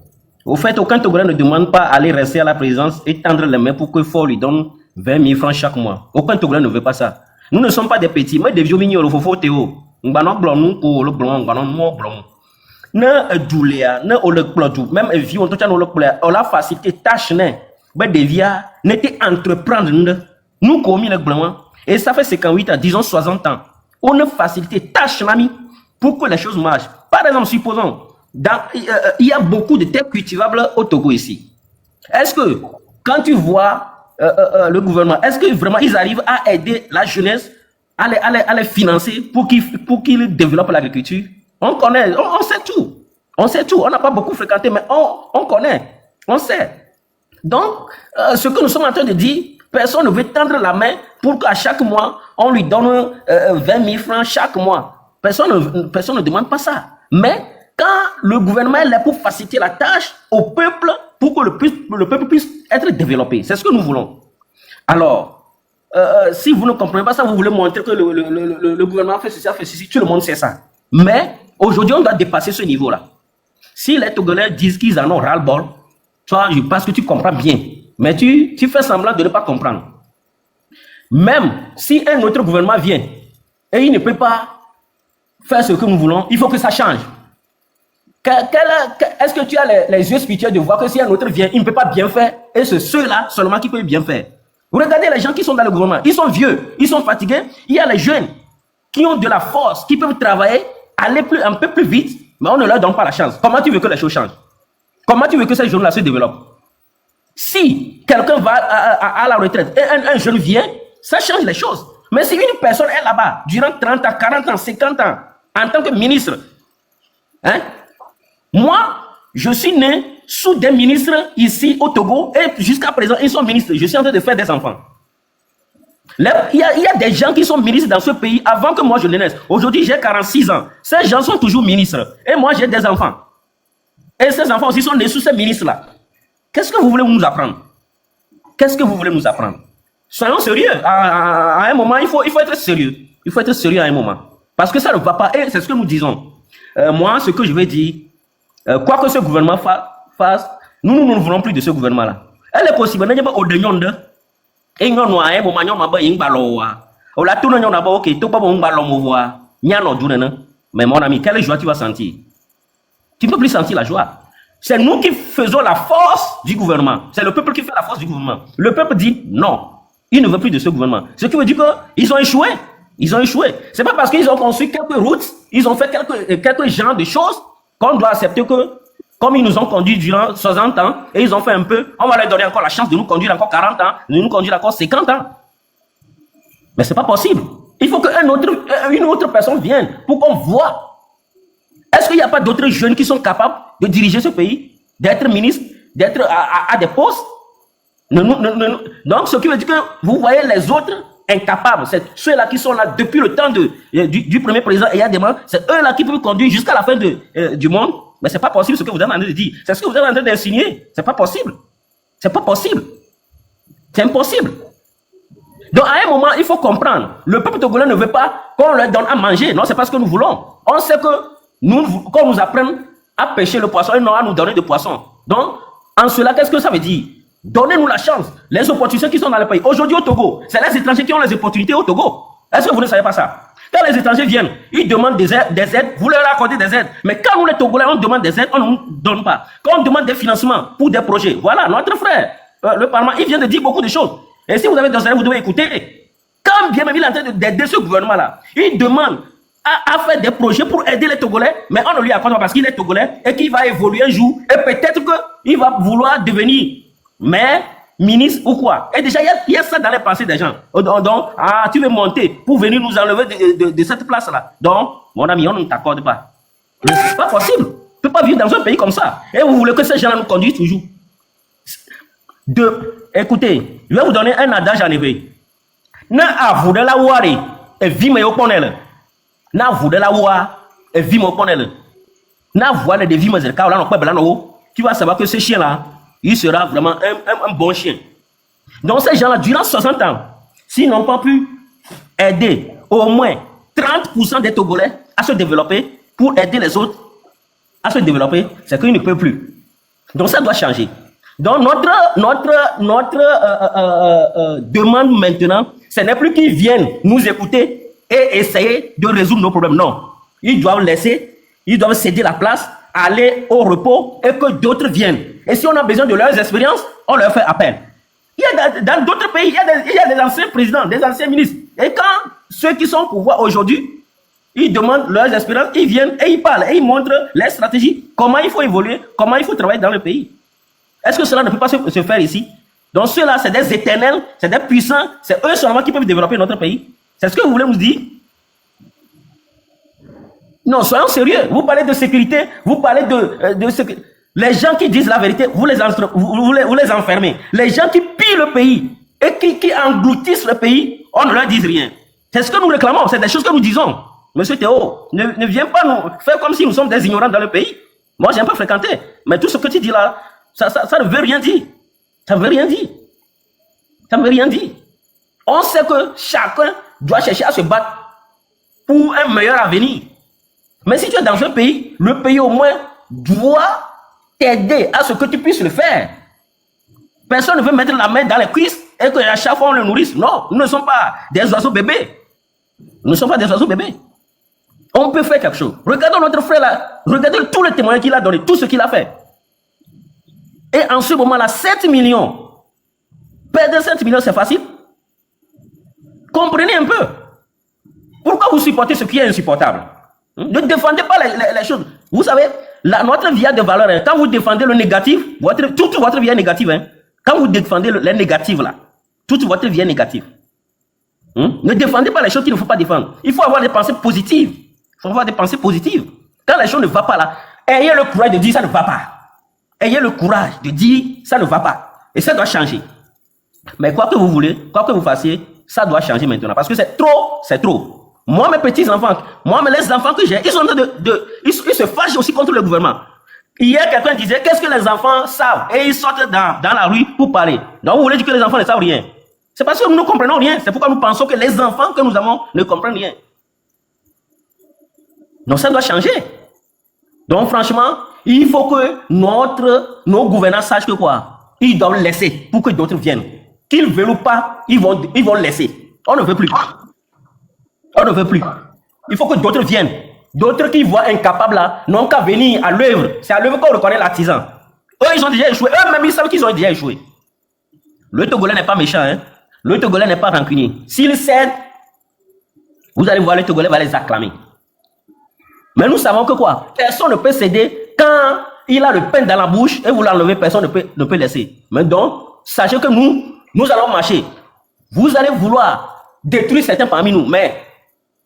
Au fait, aucun Togolais ne demande pas à aller rester à la présidence et tendre les mains pour que Fort lui donne 20 000 francs chaque mois. Aucun Togolais ne veut pas ça. Nous ne sommes pas des petits, mais des vieux mignons, il faut Théo. Nous blonds pour le blond, nous blond. Ne douléa, ne au le plodou, même vieux, on on la facilité tâche ne devia n'était entreprendre nous commis le blanc et ça fait 58 ans, disons 60 ans. On a facilité tâche nami pour que les choses marchent. Par exemple, supposons il y a beaucoup de terres cultivables au Togo ici. Est-ce que quand tu vois le gouvernement, est-ce que vraiment ils arrivent à aider la jeunesse à les financer pour qu'ils développent l'agriculture? On connaît, on sait tout. On sait tout. On n'a pas beaucoup fréquenté, mais on connaît. On sait. Donc, ce que nous sommes en train de dire, personne ne veut tendre la main pour qu'à chaque mois, on lui donne 20 000 francs chaque mois. Personne ne demande pas ça. Mais quand le gouvernement est là pour faciliter la tâche au peuple, pour que le peuple puisse être développé, c'est ce que nous voulons. Alors, si vous ne comprenez pas ça, vous voulez montrer que le gouvernement fait ceci, tout le monde sait ça. Mais aujourd'hui, on doit dépasser ce niveau-là. Si les Togolais disent qu'ils en ont ras-le-bol, toi, je pense que tu comprends bien. Mais tu fais semblant de ne pas comprendre. Même si un autre gouvernement vient et il ne peut pas faire ce que nous voulons, il faut que ça change. Est-ce que tu as les yeux spirituels de voir que si un autre vient, il ne peut pas bien faire et c'est ceux-là seulement qui peuvent bien faire? Vous regardez les gens qui sont dans le gouvernement, ils sont vieux, ils sont fatigués. Il y a les jeunes qui ont de la force, qui peuvent travailler, aller un peu plus vite, mais on ne leur donne pas la chance. Comment tu veux que les choses changent? Comment tu veux que ces jeunes-là se développent? Si quelqu'un va à la retraite et un jeune vient, ça change les choses. Mais si une personne est là-bas durant 30 ans, 40 ans, 50 ans, en tant que ministre, hein, moi, je suis né sous des ministres ici au Togo et jusqu'à présent, ils sont ministres. Je suis en train de faire des enfants. Il y a des gens qui sont ministres dans ce pays avant que moi je ne naisse. Aujourd'hui, j'ai 46 ans. Ces gens sont toujours ministres. Et moi, j'ai des enfants. Et ces enfants aussi sont nés sous ces ministres-là. Qu'est-ce que vous voulez nous apprendre? Qu'est-ce que vous voulez nous apprendre? Soyons sérieux. À un moment, il faut être sérieux. Il faut être sérieux à un moment. Parce que ça ne va pas. Et c'est ce que nous disons. Moi, ce que je vais dire, quoi que ce gouvernement fasse, nous ne voulons plus de ce gouvernement-là. Elle est possible. Nous avons des gens et nous avons un moment, nous avons un ballon. On a tout le monde, ok, tout pas bon ballon, mais mon ami, quelle joie tu vas sentir? Tu ne peux plus sentir la joie. C'est nous qui faisons la force du gouvernement. C'est le peuple qui fait la force du gouvernement. Le peuple dit non. Il ne veut plus de ce gouvernement. Ce qui veut dire qu'ils ont échoué. Ils ont échoué. C'est pas parce qu'ils ont construit quelques routes, ils ont fait quelques genres de choses qu'on doit accepter que, comme ils nous ont conduits durant 60 ans, et ils ont fait un peu, on va leur donner encore la chance de nous conduire encore 40 ans, de nous conduire encore 50 ans. Mais c'est pas possible. Il faut qu'une autre personne vienne pour qu'on voit. Est-ce qu'il n'y a pas d'autres jeunes qui sont capables de diriger ce pays, d'être ministres, d'être à des postes? Donc, ce qui veut dire que vous voyez les autres incapables, c'est ceux-là qui sont là depuis le temps du premier président Eyadema, c'est eux-là qui peuvent conduire jusqu'à la fin du monde. Mais c'est pas possible ce que vous êtes en train de dire. C'est ce que vous êtes en train d'insinuer. C'est pas possible. C'est pas possible. C'est impossible. Donc, à un moment, il faut comprendre. Le peuple togolais ne veut pas qu'on leur donne à manger. Non, c'est pas ce que nous voulons. On sait que qu'on nous apprenne à pêcher le poisson et non à nous donner de poisson. Donc, en cela, qu'est-ce que ça veut dire? Donnez-nous la chance. Les opportunités qui sont dans le pays. Aujourd'hui au Togo, c'est les étrangers qui ont les opportunités au Togo. Est-ce que vous ne savez pas ça? Quand les étrangers viennent, ils demandent des aides, vous leur accordez des aides. Mais quand nous les Togolais, on demande des aides, on ne nous donne pas. Quand on demande des financements pour des projets, voilà, notre frère, le Parlement, il vient de dire beaucoup de choses. Et si vous avez des oreilles, vous devez écouter. Quand bien même il est en train d'aider ce gouvernement-là, il demande à faire des projets pour aider les Togolais, mais on ne lui accorde pas parce qu'il est Togolais et qu'il va évoluer un jour et peut-être qu'il va vouloir devenir maire, ministre ou quoi. Et déjà, il y a ça dans les pensées des gens. Donc, tu veux monter pour venir nous enlever de cette place-là. Donc, mon ami, on ne t'accorde pas. C'est pas possible. On ne peut pas vivre dans un pays comme ça. Et vous voulez que ces gens-là nous conduisent toujours. Écoutez, je vais vous donner un adage en hébreu. Na avu de la wari et vime yo ponel. Na avu de la wa et vime yo ponel. Na voix de vime zerka là non pas belano. Tu vas savoir que ce chien-là, il sera vraiment un bon chien. Donc ces gens-là, durant 60 ans, s'ils n'ont pas pu aider au moins 30% des Togolais à se développer pour aider les autres à se développer, c'est qu'ils ne peuvent plus. Donc ça doit changer. Donc notre demande maintenant, ce n'est plus qu'ils viennent nous écouter et essayer de résoudre nos problèmes. Non. Ils doivent céder la place, aller au repos et que d'autres viennent. Et si on a besoin de leurs expériences, on leur fait appel. Il y a dans d'autres pays, il y a des anciens présidents, des anciens ministres. Et quand ceux qui sont au pouvoir aujourd'hui, ils demandent leurs expériences, ils viennent et ils parlent et ils montrent les stratégies, comment il faut évoluer, comment il faut travailler dans le pays. Est-ce que cela ne peut pas se faire ici? Donc ceux-là, c'est des éternels, c'est des puissants, c'est eux seulement qui peuvent développer notre pays. C'est ce que vous voulez nous dire? Non, soyons sérieux. Vous parlez de sécurité, vous parlez de sécurité. Les gens qui disent la vérité, vous les enfermez. Les gens qui pillent le pays et qui engloutissent le pays, on ne leur dit rien. C'est ce que nous réclamons, c'est des choses que nous disons. Monsieur Théo, ne viens pas nous faire comme si nous sommes des ignorants dans le pays. Moi, j'aime pas fréquenter. Mais tout ce que tu dis là, ça ne veut rien dire. Ça ne veut rien dire. Ça ne veut rien dire. On sait que chacun doit chercher à se battre pour un meilleur avenir. Mais si tu es dans un pays, le pays au moins doit t'aider à ce que tu puisses le faire. Personne ne veut mettre la main dans les cuisses et qu'à chaque fois on le nourrisse. Non, nous ne sommes pas des oiseaux bébés. Nous ne sommes pas des oiseaux bébés. On peut faire quelque chose. Regardons notre frère là. Regardez tous les témoignages qu'il a donnés, tout ce qu'il a fait. Et en ce moment-là, 7 millions. Perdre 7 millions, c'est facile. Comprenez un peu. Pourquoi vous supportez ce qui est insupportable? Ne défendez pas les choses. Vous savez, notre vie a des valeurs. Hein. Quand vous défendez le négatif, toute votre vie est négative. Hein. Quand vous défendez les négatifs, là, toute votre vie est négative. Ne défendez pas les choses qu'il ne faut pas défendre. Il faut avoir des pensées positives. Il faut avoir des pensées positives. Quand les choses ne vont pas là, ayez le courage de dire ça ne va pas. Ayez le courage de dire ça ne va pas. Et ça doit changer. Mais quoi que vous voulez, quoi que vous fassiez, Ça doit changer maintenant parce que c'est trop. Moi, mes petits-enfants, les enfants que j'ai, ils sont en train ils se fâchent aussi contre le gouvernement. Hier, quelqu'un disait, qu'est-ce que les enfants savent? Et ils sortent dans la rue pour parler. Donc, vous voulez dire que les enfants ne savent rien? C'est parce que nous ne comprenons rien. C'est pourquoi nous pensons que les enfants que nous avons ne comprennent rien. Donc, ça doit changer. Donc, franchement, il faut que nos gouvernants sachent que quoi? Ils doivent laisser pour que d'autres viennent. Qu'ils veulent ou pas, ils vont laisser. On ne veut plus. On ne veut plus. Il faut que d'autres viennent. D'autres qui voient incapables là, n'ont qu'à venir à l'œuvre. C'est à l'œuvre qu'on reconnaît l'artisan. Eux, ils ont déjà échoué. Eux-mêmes, ils savent qu'ils ont déjà échoué. Le Togolais n'est pas méchant. Hein? Le Togolais n'est pas rancunier. S'il cède, vous allez voir, le Togolais va les acclamer. Mais nous savons que quoi? Personne ne peut céder quand il a le pain dans la bouche et vous l'enlevez, personne ne peut laisser. Mais donc, sachez que nous allons marcher. Vous allez vouloir détruire certains parmi nous, mais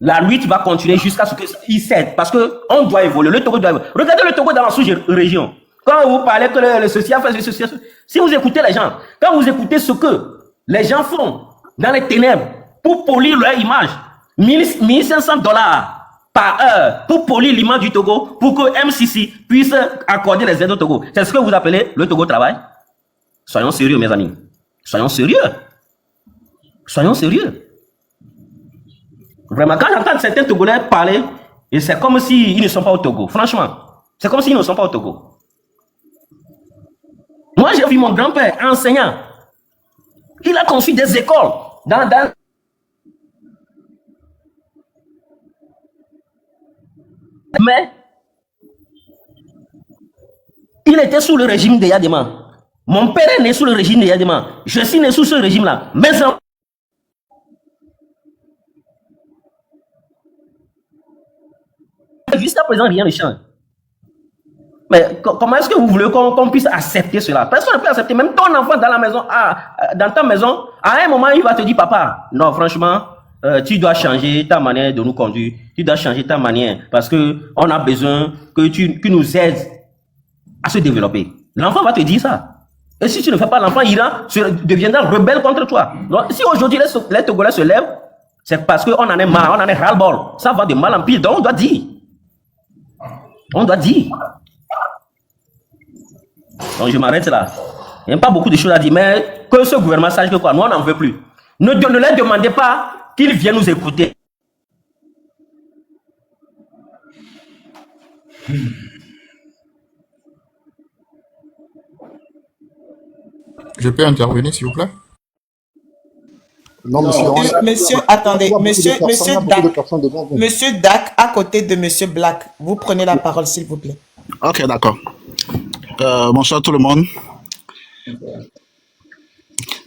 la lutte va continuer jusqu'à ce qu'ils cèdent. Parce qu'on doit évoluer. Le Togo doit évoluer. Regardez le Togo dans la sous-région. Quand vous parlez que le social fait ceci, si vous écoutez les gens, quand vous écoutez ce que les gens font dans les ténèbres pour polir leur image, 1500 $ par heure pour polir l'image du Togo, pour que MCC puisse accorder les aides au Togo. C'est ce que vous appelez le Togo travail? Soyons sérieux, mes amis. Soyons sérieux. Soyons sérieux. Vraiment, quand j'entends certains Togolais parler, et c'est comme s'ils ne sont pas au Togo. Franchement, c'est comme s'ils ne sont pas au Togo. Moi, j'ai vu mon grand-père enseignant. Il a construit des écoles mais il était sous le régime de Yadema. Mon père est né sous le régime de Yadema. Je suis né sous ce régime-là. Mais jusqu'à présent, rien ne change. Mais comment est-ce que vous voulez qu'on puisse accepter cela? Personne ne peut accepter. Même ton enfant dans la maison, dans ta maison, à un moment, il va te dire, papa, non, franchement, tu dois changer ta manière de nous conduire. Tu dois changer ta manière parce qu'on a besoin que tu nous aides à se développer. L'enfant va te dire ça. Et si tu ne fais pas, l'enfant deviendra rebelle contre toi. Donc, si aujourd'hui les Togolais se lèvent, c'est parce qu'on en est marre, on en est ras-le-bol. Ça va de mal en pire. Donc, on doit dire. On doit dire. Donc, je m'arrête là. Il n'y a pas beaucoup de choses à dire, mais que ce gouvernement sache que quoi, nous, on n'en veut plus. Ne leur demandez pas qu'ils viennent nous écouter. Je peux intervenir, s'il vous plaît? Non, monsieur. Monsieur, attendez, monsieur Dak, à côté de monsieur Black, vous prenez la parole, s'il vous plaît. Ok, d'accord. Bonsoir tout le monde.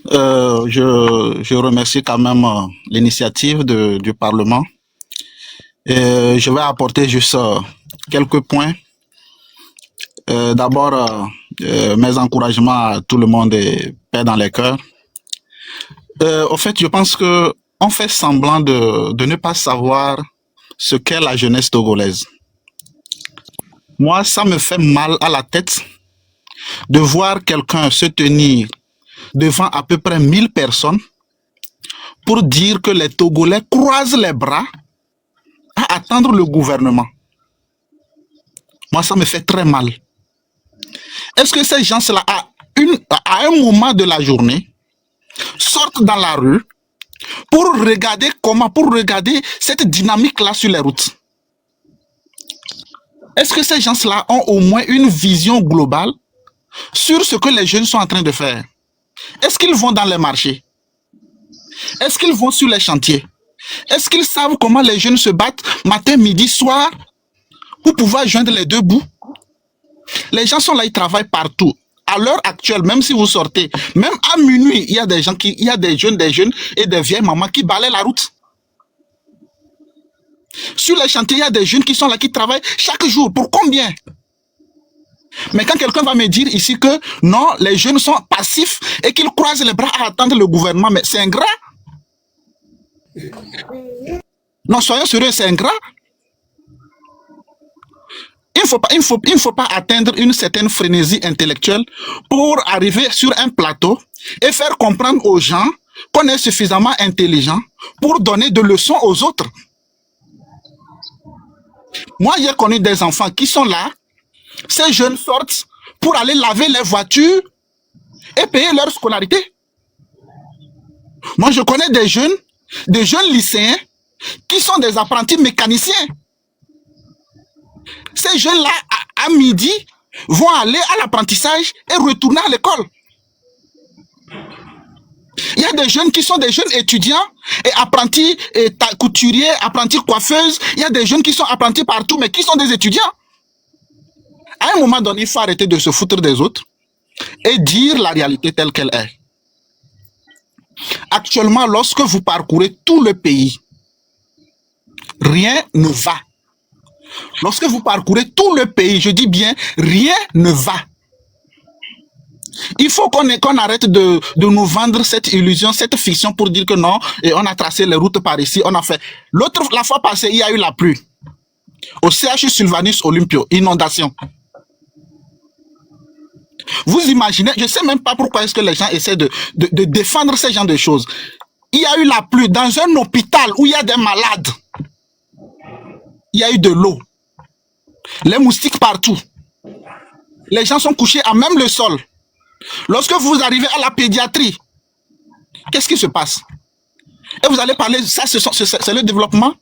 Je remercie quand même l'initiative du Parlement. Je vais apporter juste quelques points. D'abord, mes encouragements à tout le monde et paix dans les cœurs. Au fait, je pense que on fait semblant de ne pas savoir ce qu'est la jeunesse togolaise. Moi, ça me fait mal à la tête de voir quelqu'un se tenir devant à peu près 1000 personnes pour dire que les Togolais croisent les bras à attendre le gouvernement. Moi, ça me fait très mal. Est-ce que ces gens-là, à un moment de la journée, sortent dans la rue pour regarder cette dynamique-là sur les routes? Est-ce que ces gens-là ont au moins une vision globale sur ce que les jeunes sont en train de faire? Est-ce qu'ils vont dans les marchés? Est-ce qu'ils vont sur les chantiers? Est-ce qu'ils savent comment les jeunes se battent matin, midi, soir pour pouvoir joindre les deux bouts? Les gens sont là, ils travaillent partout. À l'heure actuelle, même si vous sortez, même à minuit, il y a des jeunes et des vieilles mamans qui balaient la route. Sur les chantiers, il y a des jeunes qui sont là, qui travaillent chaque jour. Pour combien? Mais quand quelqu'un va me dire ici que non, les jeunes sont passifs et qu'ils croisent les bras à attendre le gouvernement, mais c'est ingrat. Non, soyons sérieux, c'est ingrat. Il ne faut pas atteindre une certaine frénésie intellectuelle pour arriver sur un plateau et faire comprendre aux gens qu'on est suffisamment intelligent pour donner des leçons aux autres. Moi, j'ai connu des enfants qui sont là, ces jeunes sortent pour aller laver les voitures et payer leur scolarité. Moi, je connais des jeunes lycéens qui sont des apprentis mécaniciens. Ces jeunes-là, à midi, vont aller à l'apprentissage et retourner à l'école. Il y a des jeunes qui sont des jeunes étudiants et apprentis couturiers, apprentis coiffeuses. Il y a des jeunes qui sont apprentis partout, mais qui sont des étudiants. À un moment donné, il faut arrêter de se foutre des autres et dire la réalité telle qu'elle est. Actuellement, lorsque vous parcourez tout le pays, rien ne va. Lorsque vous parcourez tout le pays, je dis bien, rien ne va. Il faut qu'on arrête de nous vendre cette illusion, cette fiction pour dire que non, et on a tracé les routes par ici, on a fait. La fois passée, il y a eu la pluie. Au CHU Sylvanus Olympio, inondation. Vous imaginez, je ne sais même pas pourquoi est-ce que les gens essaient de défendre ce genre de choses. Il y a eu la pluie dans un hôpital où il y a des malades. Il y a eu de l'eau. Les moustiques partout. Les gens sont couchés à même le sol. Lorsque vous arrivez à la pédiatrie, qu'est-ce qui se passe? Et vous allez parler, ça c'est le développement.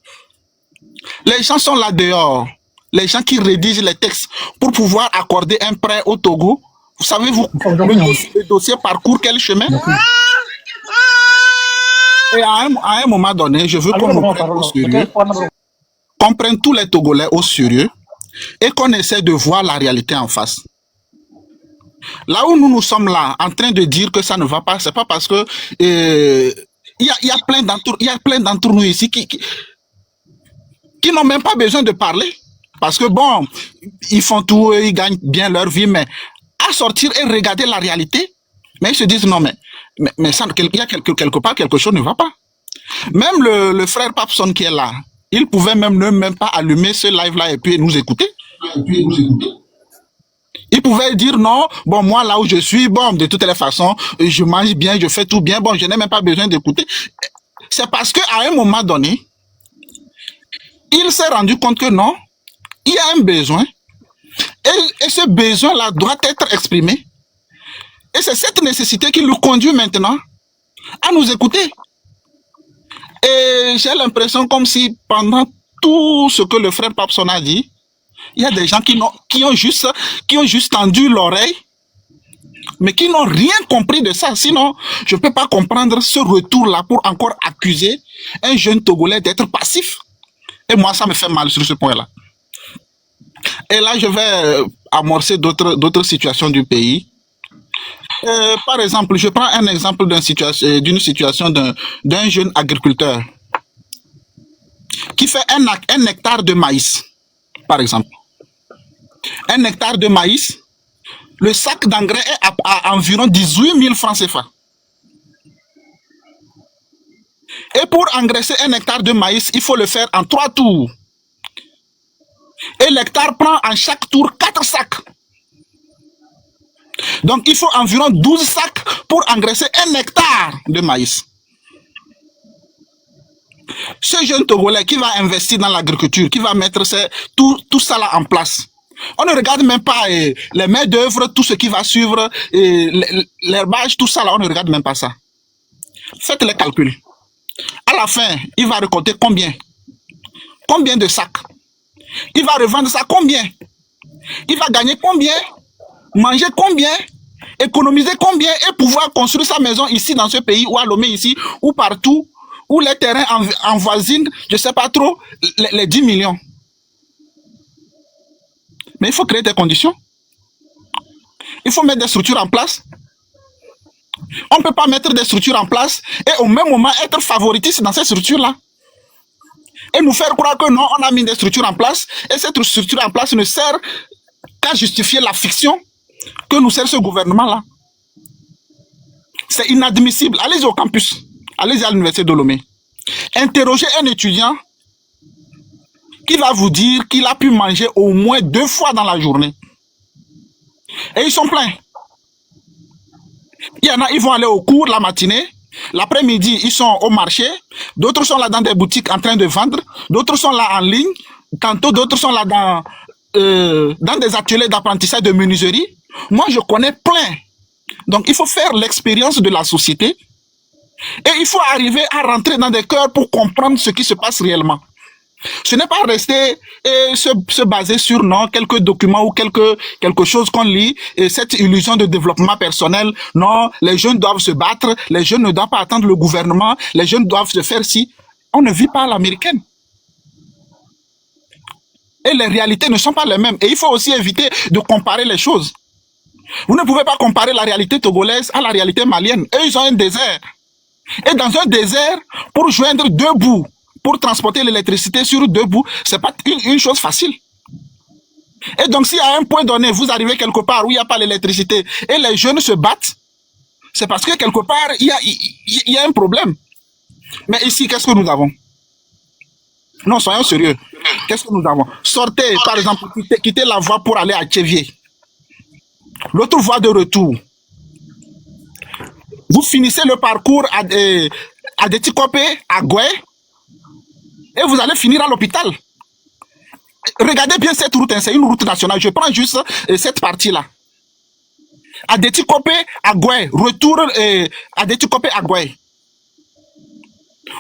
Les gens sont là dehors. Les gens qui rédigent les textes pour pouvoir accorder un prêt au Togo. Vous savez, le dossier parcourt quel chemin? Et à un moment donné, je veux qu'on nous prenne au sérieux, qu'on prenne tous les Togolais au sérieux et qu'on essaie de voir la réalité en face. Là où nous sommes là, en train de dire que ça ne va pas, c'est pas parce que il y a plein d'entre nous ici qui n'ont même pas besoin de parler. Parce que bon, ils font tout, ils gagnent bien leur vie, mais à sortir et regarder la réalité, mais ils se disent non, mais ça, il y a quelque part, quelque chose ne va pas. Même le frère Papson qui est là, il pouvait même pas allumer ce live-là et puis nous écouter. Il pouvait dire non, bon, moi là où je suis, bon, de toutes les façons, je mange bien, je fais tout bien, bon, je n'ai même pas besoin d'écouter. C'est parce qu'à un moment donné, il s'est rendu compte que non, il y a un besoin, et ce besoin-là doit être exprimé. Et c'est cette nécessité qui nous conduit maintenant à nous écouter. Et j'ai l'impression comme si pendant tout ce que le frère Papson a dit, il y a des gens qui ont juste tendu l'oreille, mais qui n'ont rien compris de ça. Sinon, je ne peux pas comprendre ce retour-là pour encore accuser un jeune Togolais d'être passif. Et moi, ça me fait mal sur ce point-là. Et là, je vais amorcer d'autres situations du pays. Par exemple, je prends un exemple d'une situation d'un jeune agriculteur qui fait un hectare de maïs, par exemple. Un hectare de maïs, le sac d'engrais est à environ 18 000 francs CFA. Et pour engraisser un hectare de maïs, il faut le faire en 3 tours. Et l'hectare prend en chaque tour 4 sacs. Donc il faut environ 12 sacs pour engraisser un hectare de maïs. Ce jeune Togolais qui va investir dans l'agriculture, qui va mettre tout ça là en place, on ne regarde même pas les mains d'œuvre, tout ce qui va suivre, l'herbage, tout ça là, on ne regarde même pas ça. Faites les calculs. À la fin, il va récolter combien? Combien de sacs? Il va revendre ça combien? Il va gagner combien? Manger combien? Économiser combien? Et pouvoir construire sa maison ici dans ce pays, ou à Lomé ici, ou partout, où les terrains en voisinent, je ne sais pas trop, les 10 millions. Mais il faut créer des conditions. Il faut mettre des structures en place. On ne peut pas mettre des structures en place et au même moment être favoritiste dans ces structures-là. Et nous faire croire que non, on a mis des structures en place et cette structure en place ne sert qu'à justifier la fiction que nous sert ce gouvernement-là. C'est inadmissible. Allez-y au campus. Allez-y à l'université de Lomé. Interrogez un étudiant qui va vous dire qu'il a pu manger au moins 2 fois dans la journée. Et ils sont pleins. Il y en a, ils vont aller au cours la matinée, L'après-midi, ils sont au marché. D'autres sont là dans des boutiques en train de vendre. D'autres sont là en ligne. Tantôt, d'autres sont là dans des ateliers d'apprentissage de menuiserie. Moi, je connais plein. Donc, il faut faire l'expérience de la société. Et il faut arriver à rentrer dans des cœurs pour comprendre ce qui se passe réellement. Ce n'est pas rester et se baser sur non, quelques documents ou quelque chose qu'on lit et cette illusion de développement personnel. Non, les jeunes doivent se battre, les jeunes ne doivent pas attendre le gouvernement, les jeunes doivent se faire ci. On ne vit pas à l'américaine. Et les réalités ne sont pas les mêmes. Et il faut aussi éviter de comparer les choses. Vous ne pouvez pas comparer la réalité togolaise à la réalité malienne. Eux, ils ont un désert. Et dans un désert, pour joindre deux bouts, pour transporter l'électricité sur deux bouts, c'est pas une chose facile. Et donc, si à un point donné, vous arrivez quelque part où il n'y a pas l'électricité et les jeunes se battent, c'est parce que quelque part, il y a un problème. Mais ici, qu'est-ce que nous avons? Non, soyons sérieux. Qu'est-ce que nous avons? Sortez, par exemple, quittez la voie pour aller à Tchévier. L'autre voie de retour. Vous finissez le parcours à Détikopé, à Goué, et vous allez finir à l'hôpital. Regardez bien cette route, hein, c'est une route nationale. Je prends juste cette partie-là. À Détikopé, à Goué, retour à Détikopé, à Goué.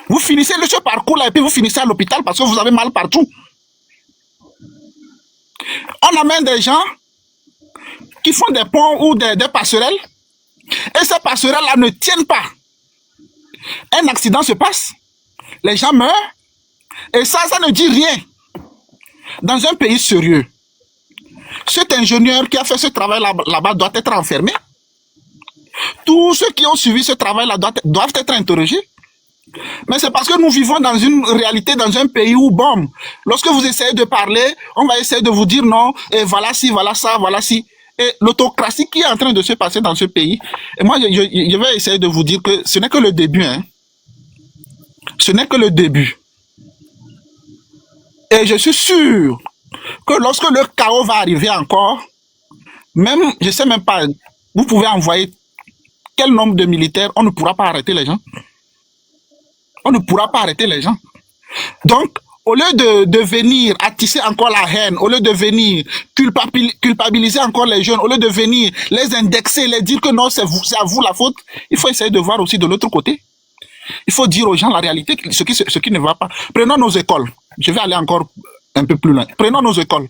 Vous finissez ce parcours-là et puis vous finissez à l'hôpital parce que vous avez mal partout. On amène des gens qui font des ponts ou des passerelles et ces passerelles-là ne tiennent pas. Un accident se passe, les gens meurent et ça ne dit rien. Dans un pays sérieux, cet ingénieur qui a fait ce travail là-bas doit être enfermé. Tous ceux qui ont suivi ce travail-là doivent être interrogés. Mais c'est parce que nous vivons dans une réalité, dans un pays où, bon, lorsque vous essayez de parler, on va essayer de vous dire non, et voilà ci, voilà ça, voilà ci. Et l'autocratie qui est en train de se passer dans ce pays, et moi, je vais essayer de vous dire que ce n'est que le début, hein. Ce n'est que le début. Et je suis sûr que lorsque le chaos va arriver encore, même, je sais même pas, vous pouvez envoyer quel nombre de militaires, on ne pourra pas arrêter les gens. On ne pourra pas arrêter les gens. Donc, au lieu de venir attiser encore la haine, au lieu de venir culpabiliser encore les jeunes, au lieu de venir les indexer, les dire que non, c'est à vous la faute, il faut essayer de voir aussi de l'autre côté. Il faut dire aux gens la réalité, ce qui ne va pas. Prenons nos écoles. Je vais aller encore un peu plus loin. Prenons nos écoles.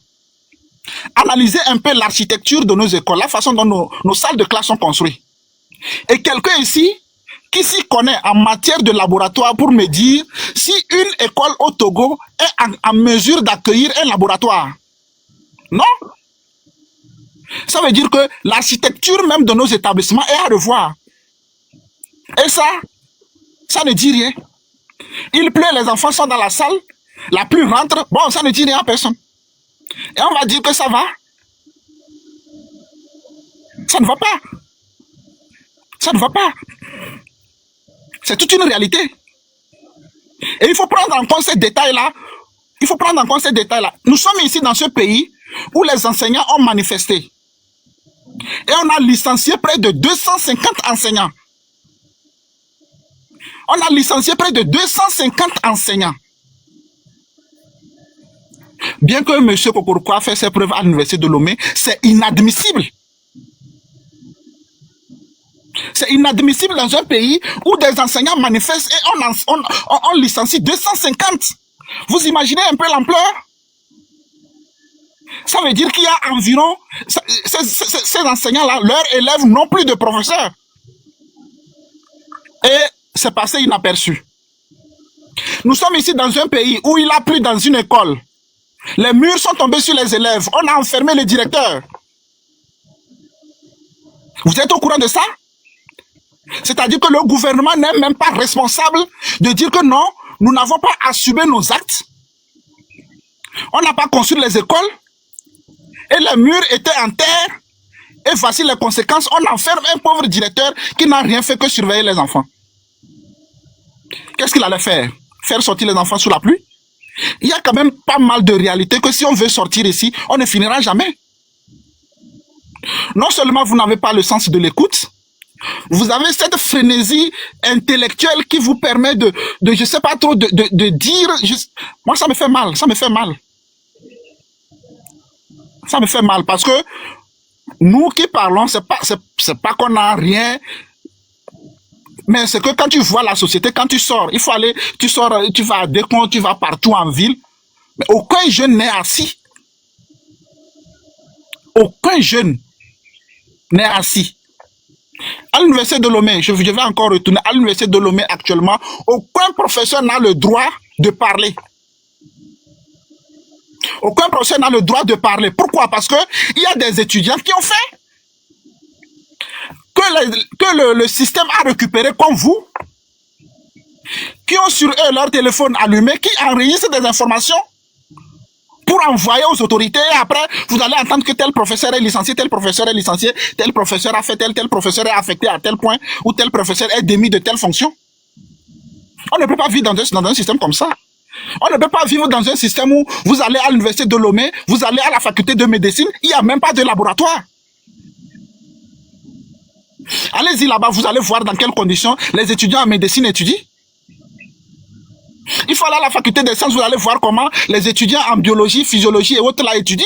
Analysez un peu l'architecture de nos écoles, la façon dont nos salles de classe sont construites. Et quelqu'un ici, qui s'y connaît en matière de laboratoire pour me dire si une école au Togo est en mesure d'accueillir un laboratoire. Non. Ça veut dire que l'architecture même de nos établissements est à revoir. Et ça ne dit rien. Il pleut, les enfants sont dans la salle, la pluie rentre, bon, ça ne dit rien à personne. Et on va dire que ça va. Ça ne va pas. Ça ne va pas. C'est toute une réalité. Et il faut prendre en compte ces détails-là. Il faut prendre en compte ces détails-là. Nous sommes ici dans ce pays où les enseignants ont manifesté. Et on a licencié près de 250 enseignants. On a licencié près de 250 enseignants. Bien que M. Kokoroko a fait ses preuves à l'université de Lomé, c'est inadmissible. C'est inadmissible dans un pays où des enseignants manifestent et on licencie 250. Vous imaginez un peu l'ampleur? Ça veut dire qu'il y a environ, ces enseignants-là, leurs élèves n'ont plus de professeurs. Et c'est passé inaperçu. Nous sommes ici dans un pays où il a plu dans une école. Les murs sont tombés sur les élèves. On a enfermé le directeur. Vous êtes au courant de ça? C'est-à-dire que le gouvernement n'est même pas responsable de dire que non, nous n'avons pas assumé nos actes. On n'a pas construit les écoles et les murs étaient en terre. Et voici les conséquences. On enferme un pauvre directeur qui n'a rien fait que surveiller les enfants. Qu'est-ce qu'il allait faire? Faire sortir les enfants sous la pluie? Il y a quand même pas mal de réalités que si on veut sortir ici, on ne finira jamais. Non seulement vous n'avez pas le sens de l'écoute, Vous avez cette frénésie intellectuelle qui vous permet de je sais pas trop, de dire... Moi, ça me fait mal, ça me fait mal. Ça me fait mal parce que nous qui parlons, c'est pas qu'on n'a rien, mais c'est que quand tu vois la société, quand tu sors, il faut aller, tu sors, tu vas à Décon, tu vas partout en ville, mais aucun jeune n'est assis. Aucun jeune n'est assis. À l'université de Lomé, je vais encore retourner, à l'université de Lomé actuellement, aucun professeur n'a le droit de parler. Aucun professeur n'a le droit de parler. Pourquoi? Parce que il y a des étudiants qui ont fait que le système a récupéré comme vous, qui ont sur eux leur téléphone allumé, qui enregistrent des informations pour envoyer aux autorités. Et après, vous allez entendre que tel professeur est licencié, tel professeur est licencié, tel professeur a fait tel professeur est affecté à tel point, ou tel professeur est démis de telle fonction. On ne peut pas vivre dans un système comme ça. On ne peut pas vivre dans un système où vous allez à l'université de Lomé, vous allez à la faculté de médecine, il n'y a même pas de laboratoire. Allez-y là-bas, vous allez voir dans quelles conditions les étudiants en médecine étudient. Il faut aller à la faculté des sciences, vous allez voir comment les étudiants en biologie, physiologie et autres là étudient.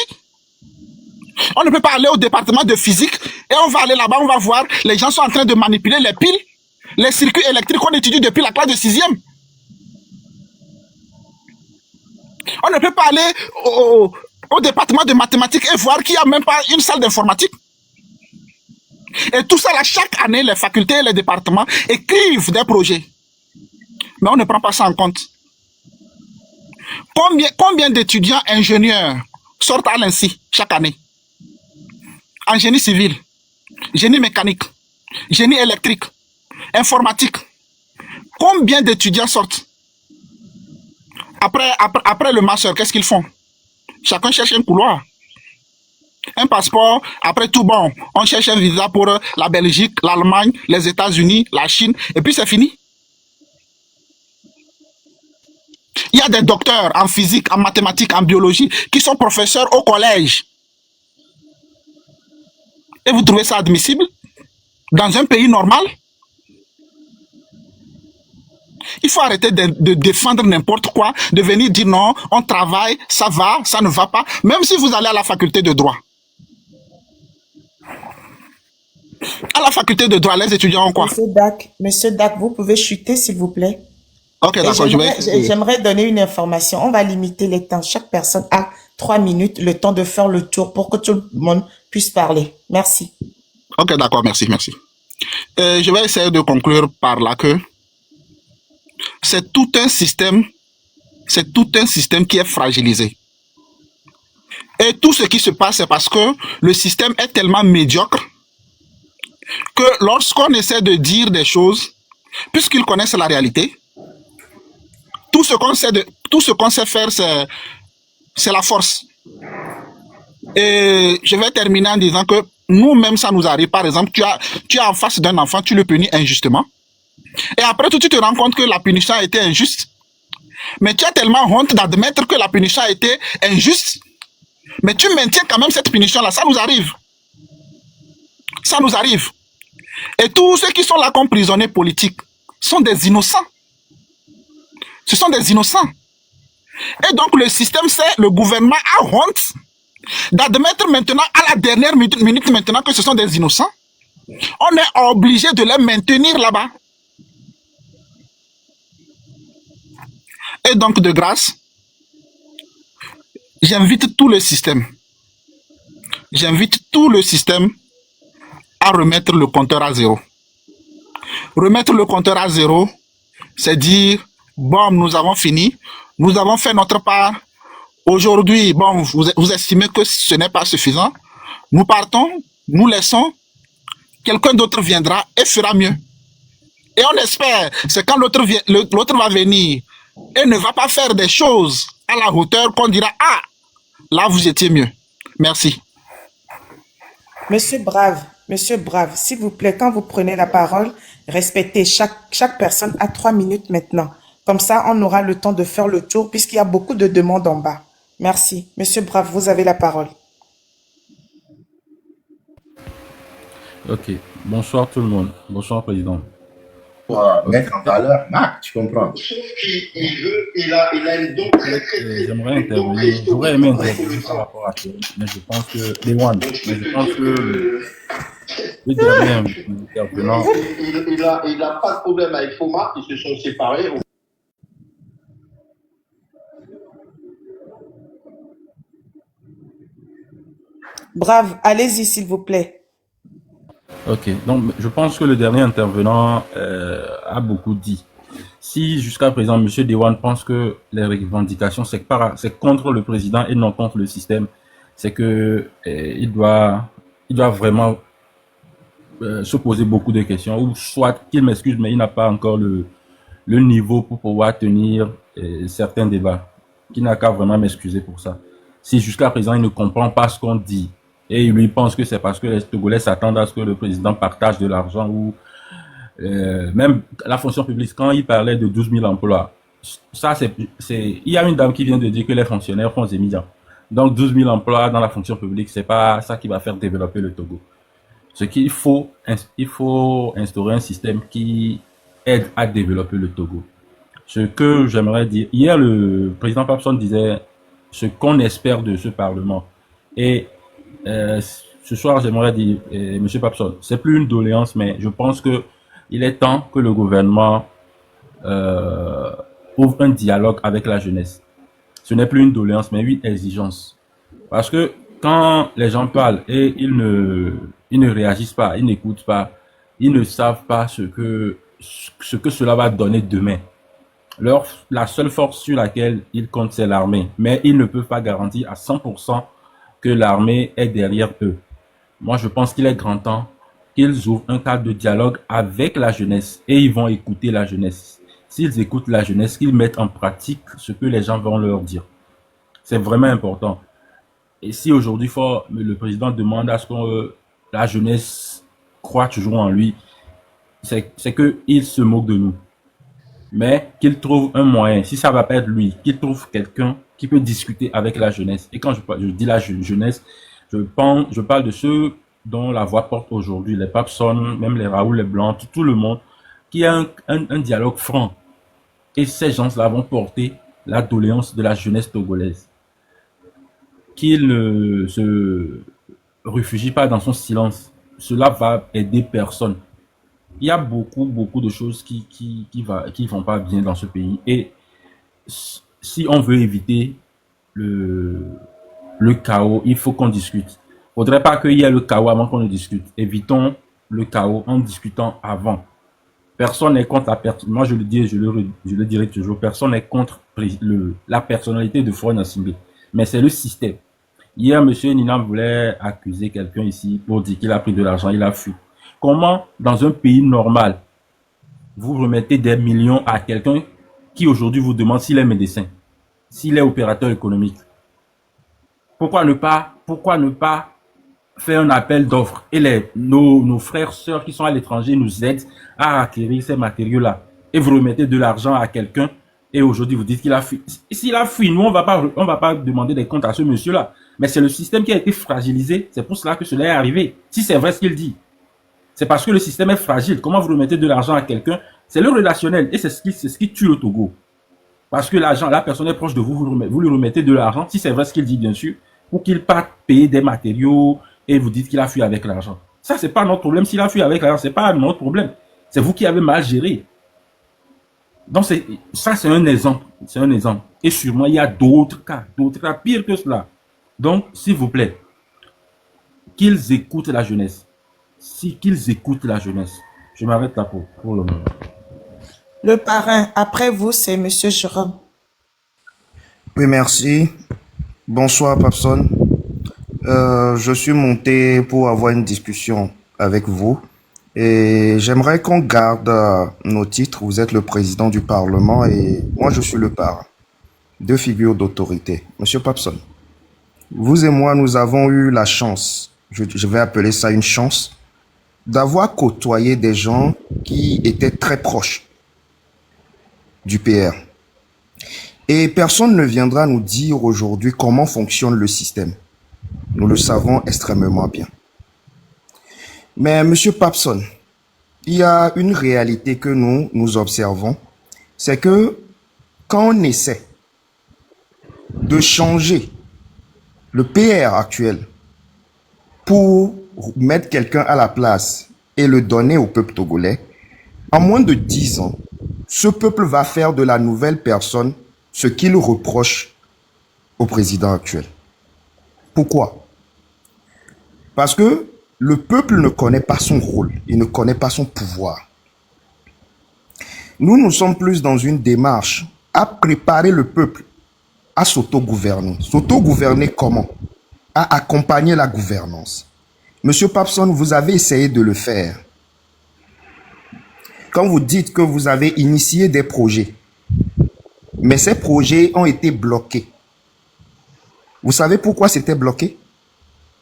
On ne peut pas aller au département de physique et on va aller là-bas, on va voir, les gens sont en train de manipuler les piles, les circuits électriques qu'on étudie depuis la classe de 6e. On ne peut pas aller au département de mathématiques et voir qu'il n'y a même pas une salle d'informatique. Et tout ça, là, chaque année, les facultés et les départements écrivent des projets. Mais on ne prend pas ça en compte. Combien d'étudiants ingénieurs sortent à l'INSI chaque année? En génie civil, génie mécanique, génie électrique, informatique. Combien d'étudiants sortent? Après le master, qu'est-ce qu'ils font? Chacun cherche un couloir. Un passeport, après tout bon, on cherche un visa pour la Belgique, l'Allemagne, les États-Unis, la Chine, et puis c'est fini. Il y a des docteurs en physique, en mathématiques, en biologie, qui sont professeurs au collège. Et vous trouvez ça admissible? Dans un pays normal? Il faut arrêter de défendre n'importe quoi, de venir dire non, on travaille, ça va, ça ne va pas, même si vous allez à la faculté de droit. À la faculté de droit, les étudiants ont quoi? Monsieur Dac, vous pouvez chuter, s'il vous plaît. Ok, d'accord, J'aimerais donner une information. On va limiter les temps. Chaque personne a 3 minutes, le temps de faire le tour pour que tout le monde puisse parler. Merci. Ok, d'accord, merci. Je vais essayer de conclure par là que c'est tout un système qui est fragilisé. Et tout ce qui se passe, c'est parce que le système est tellement médiocre que lorsqu'on essaie de dire des choses, puisqu'ils connaissent la réalité, tout ce qu'on sait faire, c'est la force. Et je vais terminer en disant que nous-mêmes, ça nous arrive. Par exemple, tu es en face d'un enfant, tu le punis injustement. Et après tout, tu te rends compte que la punition a été injuste. Mais tu as tellement honte d'admettre que la punition a été injuste. Mais tu maintiens quand même cette punition-là. Ça nous arrive. Ça nous arrive. Et tous ceux qui sont là comme prisonniers politiques sont des innocents. Ce sont des innocents. Et donc le système, le gouvernement a honte d'admettre maintenant, à la dernière minute maintenant, que ce sont des innocents. On est obligé de les maintenir là-bas. Et donc, de grâce, j'invite tout le système à remettre le compteur à zéro. Remettre le compteur à zéro, c'est dire, bon, nous avons fini, nous avons fait notre part. Aujourd'hui, bon, vous estimez que ce n'est pas suffisant. Nous partons, nous laissons, quelqu'un d'autre viendra et fera mieux. Et on espère, c'est quand l'autre va venir et ne va pas faire des choses à la hauteur qu'on dira, ah, là vous étiez mieux. Merci. Monsieur Brave, s'il vous plaît, quand vous prenez la parole, respectez chaque personne à 3 minutes maintenant. Comme ça, on aura le temps de faire le tour puisqu'il y a beaucoup de demandes en bas. Merci. Monsieur Brave, vous avez la parole. Ok. Bonsoir tout le monde. Bonsoir, Président. Pour mettre en valeur, Marc, tu comprends. Il a une don très, très, très, J'aimerais une don intervenir. très J'aurais aimé très intervenir par colossale. rapport à ça, mais je pense que les one. Donc, je Mais peux je te pense dire que le que dernier intervenant. il a pas de problème avec Foma, ils se sont séparés. Brave, allez-y, s'il vous plaît. Ok. Donc, je pense que le dernier intervenant a beaucoup dit. Si jusqu'à présent, M. Dewan pense que les revendications, c'est contre le président et non contre le système, c'est que il doit vraiment se poser beaucoup de questions, ou soit qu'il m'excuse, mais il n'a pas encore le niveau pour pouvoir tenir certains débats, qu'il n'a qu'à vraiment m'excuser pour ça. Si jusqu'à présent, il ne comprend pas ce qu'on dit, et il lui pense que c'est parce que les Togolais s'attendent à ce que le président partage de l'argent, ou même la fonction publique, quand il parlait de 12 000 emplois, ça il y a une dame qui vient de dire que les fonctionnaires font des millions. Donc 12 000 emplois dans la fonction publique, c'est pas ça qui va faire développer le Togo. Ce qu'il faut, il faut instaurer un système qui aide à développer le Togo. Ce que j'aimerais dire, hier le président Papson disait ce qu'on espère de ce Parlement. Et ce soir, j'aimerais dire, Monsieur Papson, c'est plus une doléance, mais je pense que il est temps que le gouvernement euh, ouvre un dialogue avec la jeunesse. Ce n'est plus une doléance, mais une exigence. Parce que quand les gens parlent et ils ne réagissent pas, ils n'écoutent pas, ils ne savent pas ce que cela va donner demain. La seule force sur laquelle ils comptent, c'est l'armée. Mais ils ne peuvent pas garantir à 100% que l'armée est derrière eux. Moi, je pense qu'il est grand temps qu'ils ouvrent un cadre de dialogue avec la jeunesse et ils vont écouter la jeunesse. S'ils écoutent la jeunesse, qu'ils mettent en pratique ce que les gens vont leur dire. C'est vraiment important. Et si aujourd'hui, le président demande à ce que la jeunesse croit toujours en lui, c'est qu'il se moque de nous. Mais qu'il trouve un moyen, si ça va pas être lui, qu'il trouve quelqu'un qui peut discuter avec la jeunesse. Et quand je dis la jeunesse, je parle de ceux dont la voix porte aujourd'hui, les Papson, même les Raoul, les Blancs, tout le monde, qui a un dialogue franc. Et ces gens-là vont porter la doléance de la jeunesse togolaise. Qu'il ne se réfugie pas dans son silence. Cela va aider personne. Il y a beaucoup de choses qui vont pas bien dans ce pays. Et si on veut éviter le chaos, il faut qu'on discute. Faudrait pas qu'il y ait le chaos avant qu'on ne discute. Évitons le chaos en discutant avant. Personne n'est contre la personne. Moi, je le dis, je le dirai toujours. Personne n'est contre la personnalité de Faure Gnassingbé. Mais c'est le système. Hier, M. Ninam voulait accuser quelqu'un ici pour dire qu'il a pris de l'argent, il a fui. Comment, dans un pays normal, vous remettez des millions à quelqu'un qui aujourd'hui vous demande s'il est médecin, s'il est opérateur économique? Pourquoi ne pas faire un appel d'offres et nos frères, sœurs qui sont à l'étranger nous aident à acquérir ces matériaux-là, et vous remettez de l'argent à quelqu'un et aujourd'hui vous dites qu'il a fui. S'il a fui, nous on va pas demander des comptes à ce monsieur-là. Mais c'est le système qui a été fragilisé. C'est pour cela que cela est arrivé. Si c'est vrai ce qu'il dit, c'est parce que le système est fragile. Comment vous remettez de l'argent à quelqu'un? C'est le relationnel et c'est ce qui tue le Togo. Parce que la personne est proche de vous, vous lui remettez de l'argent, si c'est vrai ce qu'il dit bien sûr, pour qu'il parte payer des matériaux et vous dites qu'il a fui avec l'argent. Ça, c'est pas notre problème. S'il a fui avec l'argent, c'est pas notre problème. C'est vous qui avez mal géré. Donc ça, c'est un exemple. C'est un exemple. Et sûrement, il y a d'autres cas pires que cela. Donc, s'il vous plaît, qu'ils écoutent la jeunesse. Qu'ils écoutent la jeunesse. Je m'arrête là pour le moment. Le parrain, après vous, c'est Monsieur Jérôme. Oui, merci. Bonsoir, Papson. Je suis monté pour avoir une discussion avec vous. Et j'aimerais qu'on garde nos titres. Vous êtes le président du Parlement et moi, je suis le parrain. Deux figures d'autorité. Monsieur Papson, vous et moi, nous avons eu la chance, je vais appeler ça une chance, d'avoir côtoyé des gens qui étaient très proches du PR. Et personne ne viendra nous dire aujourd'hui comment fonctionne le système. Nous le savons extrêmement bien. Mais Monsieur Papson, il y a une réalité que nous observons, c'est que quand on essaie de changer le PR actuel pour mettre quelqu'un à la place et le donner au peuple togolais, en moins de 10 ans, ce peuple va faire de la nouvelle personne ce qu'il reproche au président actuel. Pourquoi? Parce que le peuple ne connaît pas son rôle, il ne connaît pas son pouvoir. Nous sommes plus dans une démarche à préparer le peuple à s'auto-gouverner. S'auto-gouverner comment? À accompagner la gouvernance. Monsieur Papson, vous avez essayé de le faire. Quand vous dites que vous avez initié des projets, mais ces projets ont été bloqués. Vous savez pourquoi c'était bloqué?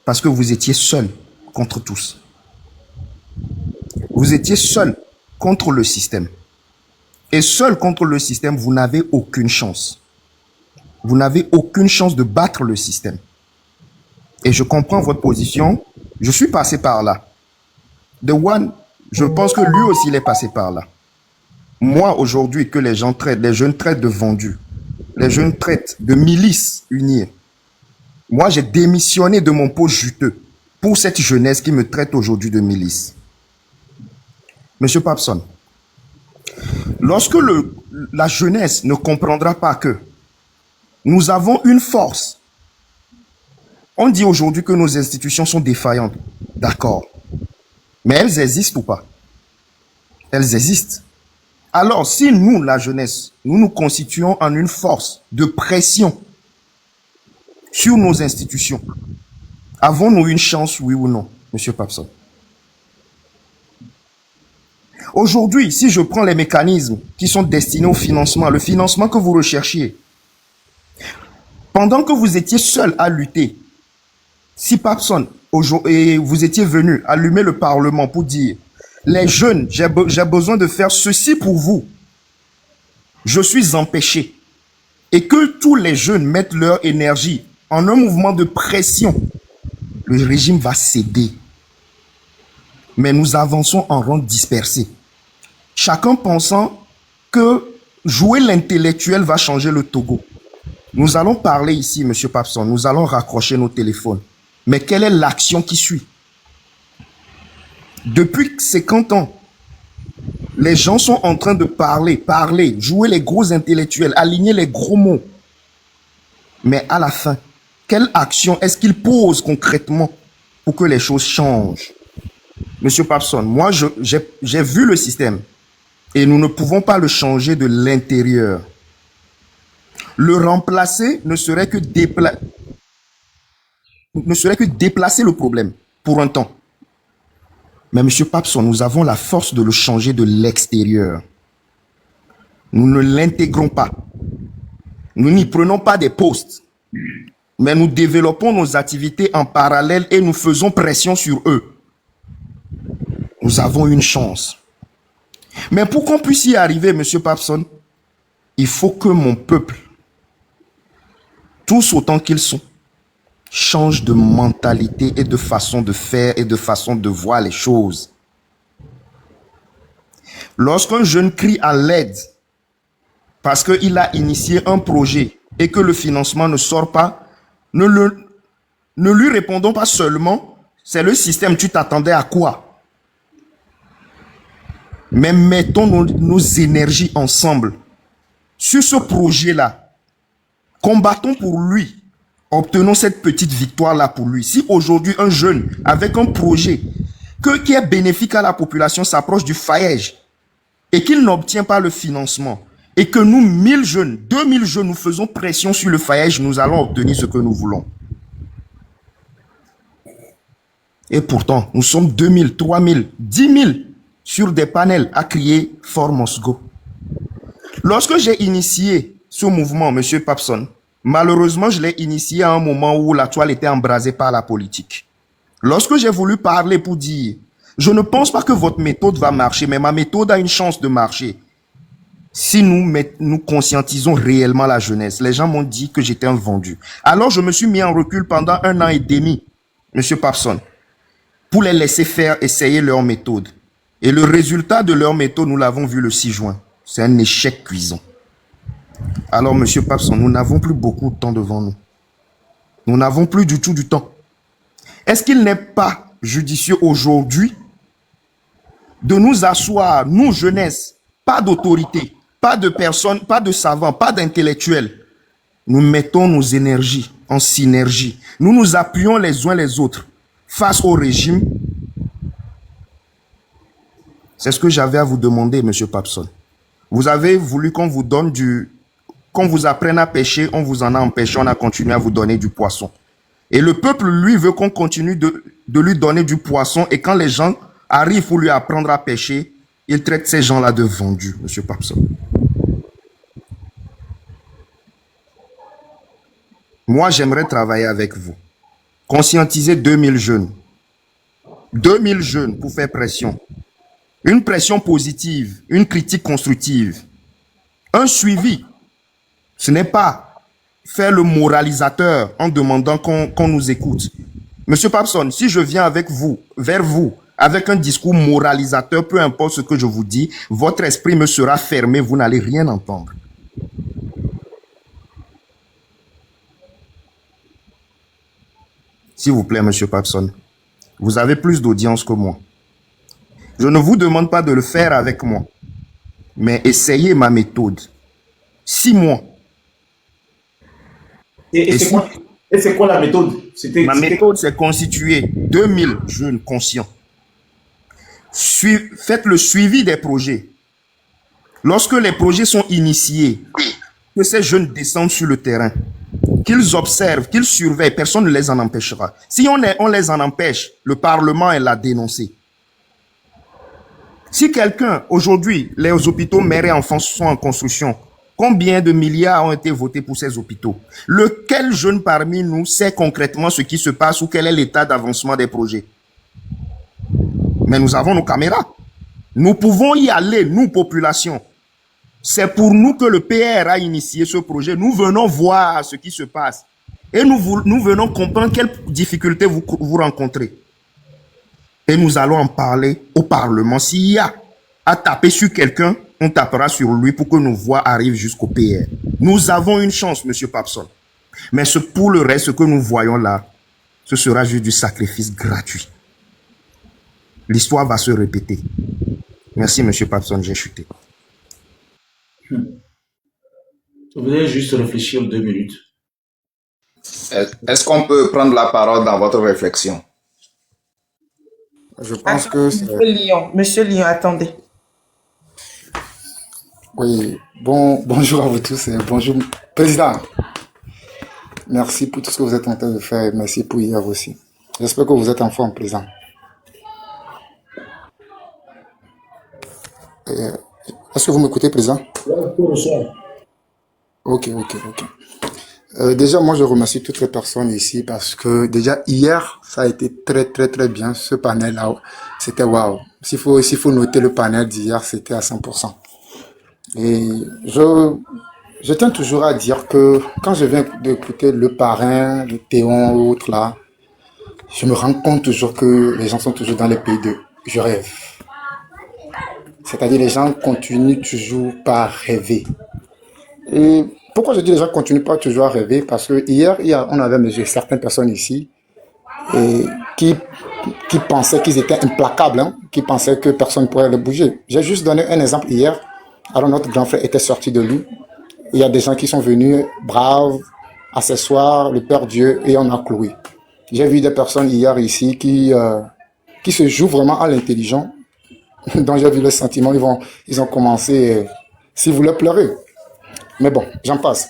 Parce que vous étiez seul contre tous. Vous étiez seul contre le système. Et seul contre le système, vous n'avez aucune chance. Vous n'avez aucune chance de battre le système. Et je comprends votre position. Je suis passé par là. The One, je pense que lui aussi il est passé par là. Moi, aujourd'hui, que les gens traitent, les jeunes traitent de vendus, les jeunes traitent de milices unies. Moi, j'ai démissionné de mon poste juteux pour cette jeunesse qui me traite aujourd'hui de milice. Monsieur Papson, lorsque la jeunesse ne comprendra pas que nous avons une force, on dit aujourd'hui que nos institutions sont défaillantes. D'accord. Mais elles existent ou pas? Elles existent. Alors, si nous, la jeunesse, nous nous constituons en une force de pression sur nos institutions, avons-nous une chance, oui ou non, Monsieur Papson? Aujourd'hui, si je prends les mécanismes qui sont destinés au financement, le financement que vous recherchiez, pendant que vous étiez seul à lutter, si Papson, et vous étiez venu allumer le Parlement pour dire « Les jeunes, j'ai besoin de faire ceci pour vous. Je suis empêché. » Et que tous les jeunes mettent leur énergie en un mouvement de pression, le régime va céder. Mais nous avançons en rang dispersé. Chacun pensant que jouer l'intellectuel va changer le Togo. Nous allons parler ici, Monsieur Papson, nous allons raccrocher nos téléphones. Mais quelle est l'action qui suit? Depuis 50 ans, les gens sont en train de parler, jouer les gros intellectuels, aligner les gros mots. Mais à la fin, quelle action est-ce qu'ils posent concrètement pour que les choses changent? Monsieur Papson, moi, j'ai vu le système et nous ne pouvons pas le changer de l'intérieur. Le remplacer ne serait que déplacer le problème pour un temps. Mais Monsieur Papson, nous avons la force de le changer de l'extérieur. Nous ne l'intégrons pas. Nous n'y prenons pas des postes. Mais nous développons nos activités en parallèle et nous faisons pression sur eux. Nous avons une chance. Mais pour qu'on puisse y arriver, Monsieur Papson, il faut que mon peuple, tous autant qu'ils sont, change de mentalité et de façon de faire et de façon de voir les choses. Lorsqu'un jeune crie à l'aide parce qu'il a initié un projet et que le financement ne sort pas, ne lui répondons pas seulement « c'est le système, tu t'attendais à quoi ?» Mais mettons nos énergies ensemble sur ce projet-là. Combattons pour lui. Obtenons cette petite victoire-là pour lui. Si aujourd'hui un jeune avec un projet qui est bénéfique à la population s'approche du faillage et qu'il n'obtient pas le financement et que nous, 1000 jeunes, 2000 jeunes, nous faisons pression sur le faillage, nous allons obtenir ce que nous voulons. Et pourtant, nous sommes 2000, 3000, 10 000 sur des panels à crier « Fort must go ». Lorsque j'ai initié ce mouvement, Monsieur Papson, malheureusement, je l'ai initié à un moment où la toile était embrasée par la politique. Lorsque j'ai voulu parler pour dire « Je ne pense pas que votre méthode va marcher, mais ma méthode a une chance de marcher », si nous conscientisons réellement la jeunesse, les gens m'ont dit que j'étais un vendu. Alors, je me suis mis en recul pendant 1 an et demi, Monsieur Papson. pour les laisser faire essayer leur méthode. Et le résultat de leur méthode, nous l'avons vu le 6 juin. C'est un échec cuisant. Alors, Monsieur Papson, nous n'avons plus beaucoup de temps devant nous. Nous n'avons plus du tout du temps. Est-ce qu'il n'est pas judicieux aujourd'hui de nous asseoir, nous, jeunesse, pas d'autorité, pas de personnes, pas de savants, pas d'intellectuels. Nous mettons nos énergies en synergie. Nous nous appuyons les uns les autres face au régime. C'est ce que j'avais à vous demander, Monsieur Papson. Vous avez voulu qu'on vous donne qu'on vous apprenne à pêcher, on vous en a empêché, on a continué à vous donner du poisson. Et le peuple, lui, veut qu'on continue de lui donner du poisson. Et quand les gens arrivent pour lui apprendre à pêcher, il traite ces gens-là de vendus, Monsieur Papson. Moi, j'aimerais travailler avec vous. Conscientiser 2000 jeunes. 2000 jeunes pour faire pression. Une pression positive, une critique constructive. Un suivi. Ce n'est pas faire le moralisateur en demandant qu'on nous écoute. Monsieur Papson, si je viens avec vous, vers vous, avec un discours moralisateur, peu importe ce que je vous dis, votre esprit me sera fermé, vous n'allez rien entendre. S'il vous plaît, Monsieur Papson, vous avez plus d'audience que moi. Je ne vous demande pas de le faire avec moi, mais essayez ma méthode. 6 mois. Et c'est quoi la méthode? Ma méthode, c'est constituer 2000 jeunes conscients. Faites le suivi des projets. Lorsque les projets sont initiés, que ces jeunes descendent sur le terrain, qu'ils observent, qu'ils surveillent, personne ne les en empêchera. Si on les en empêche, le Parlement l'a dénoncé. Si quelqu'un, aujourd'hui, les hôpitaux mères et enfants sont en construction, combien de milliards ont été votés pour ces hôpitaux? Lequel jeune parmi nous sait concrètement ce qui se passe ou quel est l'état d'avancement des projets? Mais nous avons nos caméras. Nous pouvons y aller, nous, population. C'est pour nous que le PR a initié ce projet. Nous venons voir ce qui se passe. Et nous venons comprendre quelles difficultés vous rencontrez. Et nous allons en parler au Parlement. S'il y a à taper sur quelqu'un, on tapera sur lui pour que nos voix arrivent jusqu'au PR. Nous avons une chance, Monsieur Papson. Mais pour le reste, ce que nous voyons là, ce sera juste du sacrifice gratuit. L'histoire va se répéter. Merci, Monsieur Papson, j'ai chuté. Je voudrais juste réfléchir 2 minutes. Est-ce qu'on peut prendre la parole dans votre réflexion? Je pense que c'est... Monsieur Lyon, attendez. Oui, bonjour à vous tous et bonjour, Président. Merci pour tout ce que vous êtes en train de faire et merci pour hier aussi. J'espère que vous êtes en forme, Président. Est-ce que vous m'écoutez, Président? Ok. Déjà, moi, je remercie toutes les personnes ici parce que déjà, hier, ça a été très bien. Ce panel-là, c'était waouh. S'il faut noter le panel d'hier, c'était à 100%. Et je tiens toujours à dire que quand je viens d'écouter le parrain, le Théon ou autre là, je me rends compte toujours que les gens sont toujours dans les pays de je rêve. C'est-à-dire les gens continuent toujours par rêver. Et pourquoi je dis les gens continuent pas toujours à rêver? Parce que hier, on avait mesuré certaines personnes ici et qui pensaient qu'ils étaient implacables, hein, qui pensaient que personne ne pourrait les bouger. J'ai juste donné un exemple hier. Alors notre grand frère était sorti de lui. Il y a des gens qui sont venus braves, accessoires, le Père Dieu, et on a cloué. J'ai vu des personnes hier ici qui se jouent vraiment à l'intelligent. Donc j'ai vu le sentiment, ils ont commencé, s'ils voulaient pleurer. Mais bon, j'en passe.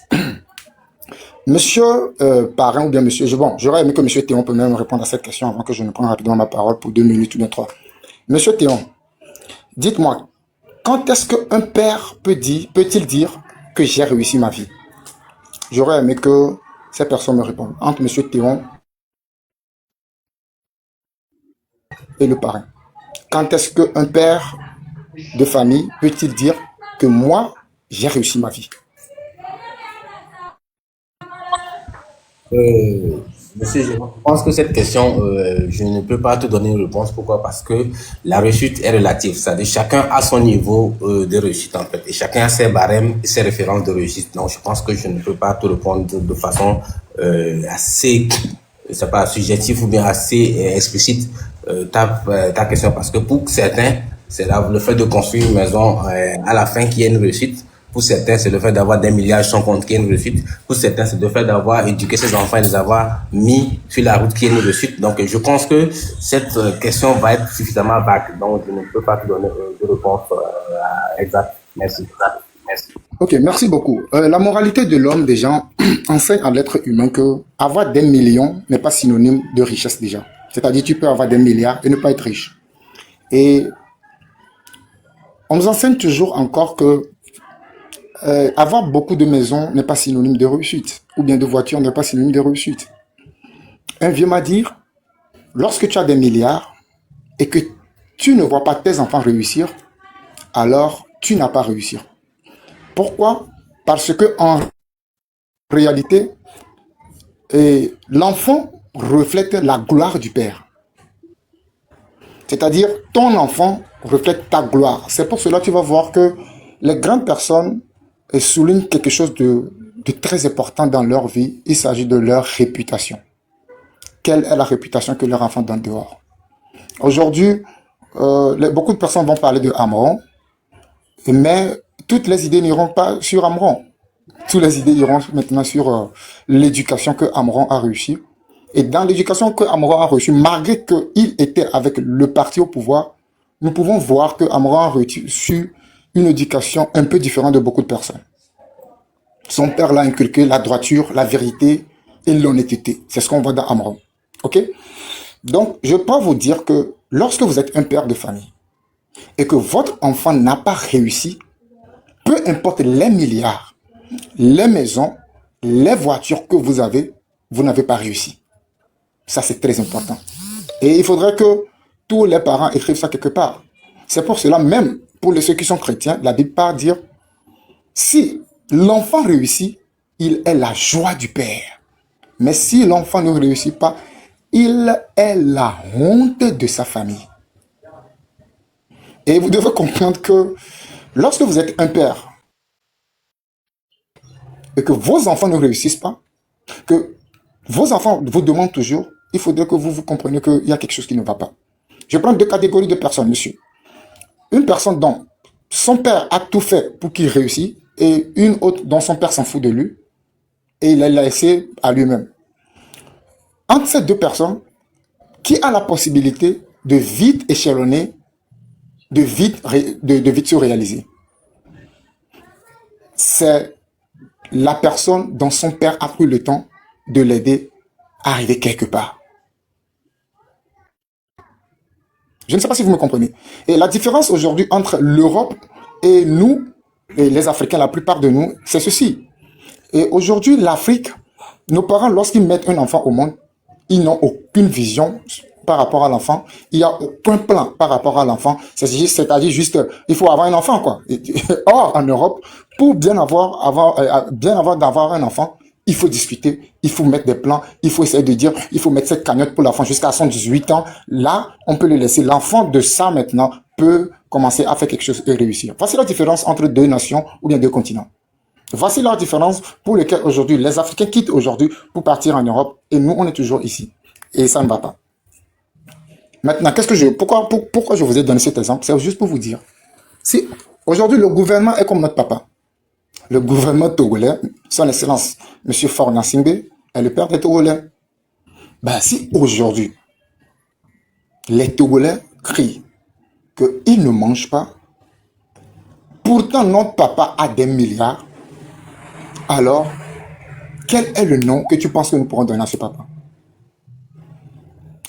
Monsieur Parrain ou bien monsieur, j'aurais aimé que monsieur Théon peut même répondre à cette question avant que je ne prenne rapidement ma parole pour 2 minutes ou bien 3. Monsieur Théon, dites-moi, quand est-ce qu'un père peut-il dire que j'ai réussi ma vie? J'aurais aimé que ces personnes me répondent. Entre monsieur Théon et le parrain. Quand est-ce qu'un père de famille peut-il dire que moi, j'ai réussi ma vie? Monsieur, je pense que cette question, je ne peux pas te donner une réponse. Pourquoi? Parce que la réussite est relative. C'est-à-dire chacun a son niveau de réussite en fait. Et chacun a ses barèmes et ses références de réussite. Donc je pense que je ne peux pas te répondre de façon assez, c'est pas subjective ou bien assez explicite ta question. Parce que pour certains, c'est le fait de construire une maison à la fin qui est une réussite. Pour certains, c'est le fait d'avoir des milliards sur son compte qui est une réussite. Pour certains, c'est le fait d'avoir éduqué ses enfants et les avoir mis sur la route qui est une réussite. Donc, je pense que cette question va être suffisamment vague. Donc, je ne peux pas te donner de réponse exacte. Merci. Merci. Ok, merci beaucoup. La moralité de l'homme, déjà, enseigne à l'être humain que avoir des millions n'est pas synonyme de richesse déjà. C'est-à-dire, tu peux avoir des milliards et ne pas être riche. Et on nous enseigne toujours encore que avoir beaucoup de maisons n'est pas synonyme de réussite, ou bien de voitures n'est pas synonyme de réussite. Un vieux m'a dit, lorsque tu as des milliards et que tu ne vois pas tes enfants réussir, alors tu n'as pas réussi. Pourquoi? Parce que en réalité, l'enfant reflète la gloire du père. C'est-à-dire, ton enfant reflète ta gloire. C'est pour cela que tu vas voir que les grandes personnes soulignent quelque chose de très important dans leur vie. Il s'agit de leur réputation. Quelle est la réputation que leur enfant donne dehors? Aujourd'hui, beaucoup de personnes vont parler de Amron, mais toutes les idées n'iront pas sur Amron. Toutes les idées iront maintenant sur l'éducation que Amron a réussi. Et dans l'éducation que Amron a reçue, malgré qu'il était avec le parti au pouvoir, nous pouvons voir que Amron a reçu une éducation un peu différente de beaucoup de personnes. Son père l'a inculqué la droiture, la vérité et l'honnêteté. C'est ce qu'on voit dans Amron. Ok? Donc, je peux vous dire que lorsque vous êtes un père de famille et que votre enfant n'a pas réussi, peu importe les milliards, les maisons, les voitures que vous avez, vous n'avez pas réussi. Ça, c'est très important. Et il faudrait que tous les parents écrivent ça quelque part. C'est pour cela, même pour ceux qui sont chrétiens, la Bible part dire, si l'enfant réussit, il est la joie du Père. Mais si l'enfant ne réussit pas, il est la honte de sa famille. Et vous devez comprendre que lorsque vous êtes un père et que vos enfants ne réussissent pas, que vos enfants vous demandent toujours, il faudrait que vous compreniez qu'il y a quelque chose qui ne va pas. Je prends deux catégories de personnes, monsieur. Une personne dont son père a tout fait pour qu'il réussisse et une autre dont son père s'en fout de lui et il l'a laissé à lui-même. Entre ces deux personnes, qui a la possibilité de vite échelonner, de vite se réaliser? C'est la personne dont son père a pris le temps de l'aider à arriver quelque part. Je ne sais pas si vous me comprenez. Et la différence aujourd'hui entre l'Europe et nous, et les Africains, la plupart de nous, c'est ceci. Et aujourd'hui, l'Afrique, nos parents, lorsqu'ils mettent un enfant au monde, ils n'ont aucune vision par rapport à l'enfant. Il n'y a aucun plan par rapport à l'enfant. C'est-à-dire juste, il faut avoir un enfant, quoi. Or, en Europe, pour bien avoir un enfant, il faut discuter, il faut mettre des plans, il faut essayer de dire, il faut mettre cette cagnotte pour l'enfant jusqu'à son 18 ans. Là, on peut le laisser. L'enfant de ça, maintenant, peut commencer à faire quelque chose et réussir. Voici la différence entre deux nations ou bien deux continents. Voici la différence pour laquelle aujourd'hui, les Africains quittent aujourd'hui pour partir en Europe et nous, on est toujours ici. Et ça ne va pas. Maintenant, pourquoi je vous ai donné cet exemple? C'est juste pour vous dire. Si aujourd'hui, le gouvernement est comme notre papa. Le gouvernement togolais, son excellence, M. Faure Gnassingbé, est le père des Togolais. Ben, si aujourd'hui, les Togolais crient qu'ils ne mangent pas, pourtant notre papa a des milliards, alors, quel est le nom que tu penses que nous pourrons donner à ce papa?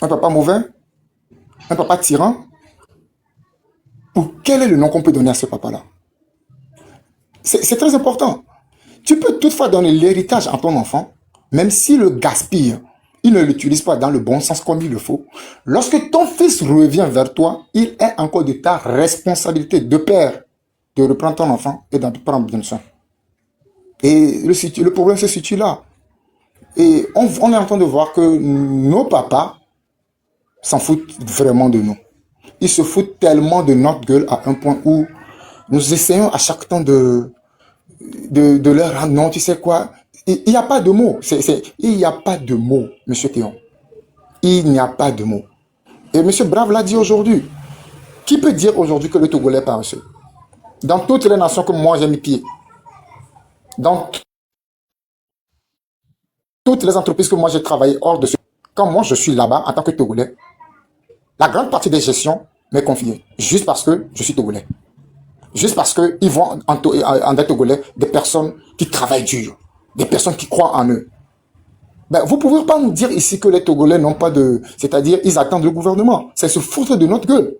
Un papa mauvais? Un papa tyran? Ou quel est le nom qu'on peut donner à ce papa-là? C'est très important. Tu peux toutefois donner l'héritage à ton enfant, même s'il le gaspille, il ne l'utilise pas dans le bon sens comme il le faut. Lorsque ton fils revient vers toi, il est encore de ta responsabilité de père de reprendre ton enfant et d'en prendre bien soin. Et le problème se situe là. Et on est en train de voir que nos papas s'en foutent vraiment de nous. Ils se foutent tellement de notre gueule à un point où nous essayons à chaque temps de leur rendre non, tu sais quoi. Il n'y a pas de mots. Il n'y a pas de mots, monsieur Théon. Il n'y a pas de mots. Et monsieur Brave l'a dit aujourd'hui. Qui peut dire aujourd'hui que le Togolais est paresseux? Dans toutes les nations que moi j'ai mis pied, dans toutes les entreprises que moi j'ai travaillé hors de ce... Quand moi je suis là-bas en tant que Togolais, la grande partie des gestions m'est confiée. Juste parce que je suis Togolais. Juste parce qu'ils vont en des Togolais des personnes qui travaillent dur. Des personnes qui croient en eux. Ben, vous ne pouvez pas nous dire ici que les Togolais n'ont pas de... C'est-à-dire, ils attendent le gouvernement. C'est se foutre de notre gueule.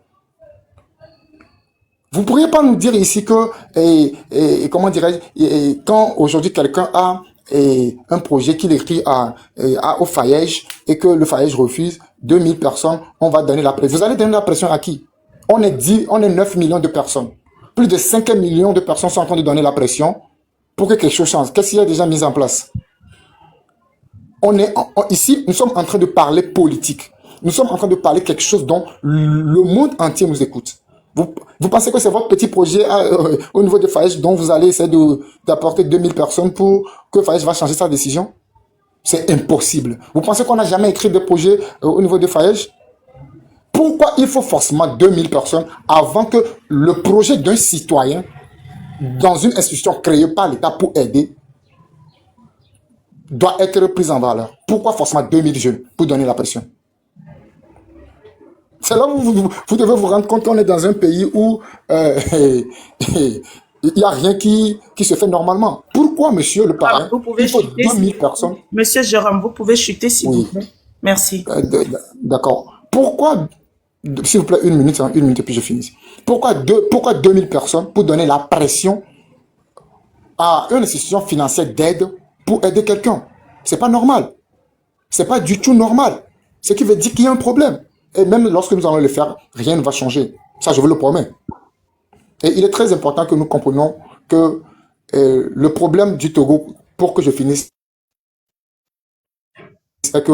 Vous ne pourriez pas nous dire ici que... comment dirais-je, quand aujourd'hui quelqu'un a un projet qu'il écrit au Fayège et que le Fayège refuse, 2000 personnes, on va donner la pression. Vous allez donner la pression à qui? On est 9 millions de personnes. Plus de 5 millions de personnes sont en train de donner la pression pour que quelque chose change. Qu'est-ce qu'il y a déjà mis en place? Ici, nous sommes en train de parler politique. Nous sommes en train de parler quelque chose dont le monde entier nous écoute. Vous pensez que c'est votre petit projet au niveau de Fayège dont vous allez essayer d'apporter 2000 personnes pour que Fayège va changer sa décision? C'est impossible. Vous pensez qu'on n'a jamais écrit de projet au niveau de Fayège? Pourquoi il faut forcément 2000 personnes avant que le projet d'un citoyen dans une institution créée par l'État pour aider doit être pris en valeur? Pourquoi forcément 2000 jeunes pour donner la pression? C'est là où vous devez vous rendre compte qu'on est dans un pays où il n'y a rien qui se fait normalement. Pourquoi, monsieur le parrain, il faut 2000 personnes? Monsieur Jérôme, vous pouvez chuter s'il vous plaît. Merci. D'accord. Pourquoi, s'il vous plaît, une minute et puis je finis. Pourquoi 2000 personnes pour donner la pression à une institution financière d'aide pour aider quelqu'un? C'est pas normal. C'est pas du tout normal. Ce qui veut dire qu'il y a un problème. Et même lorsque nous allons le faire, rien ne va changer. Ça, je vous le promets. Et il est très important que nous comprenions que le problème du Togo, pour que je finisse, c'est que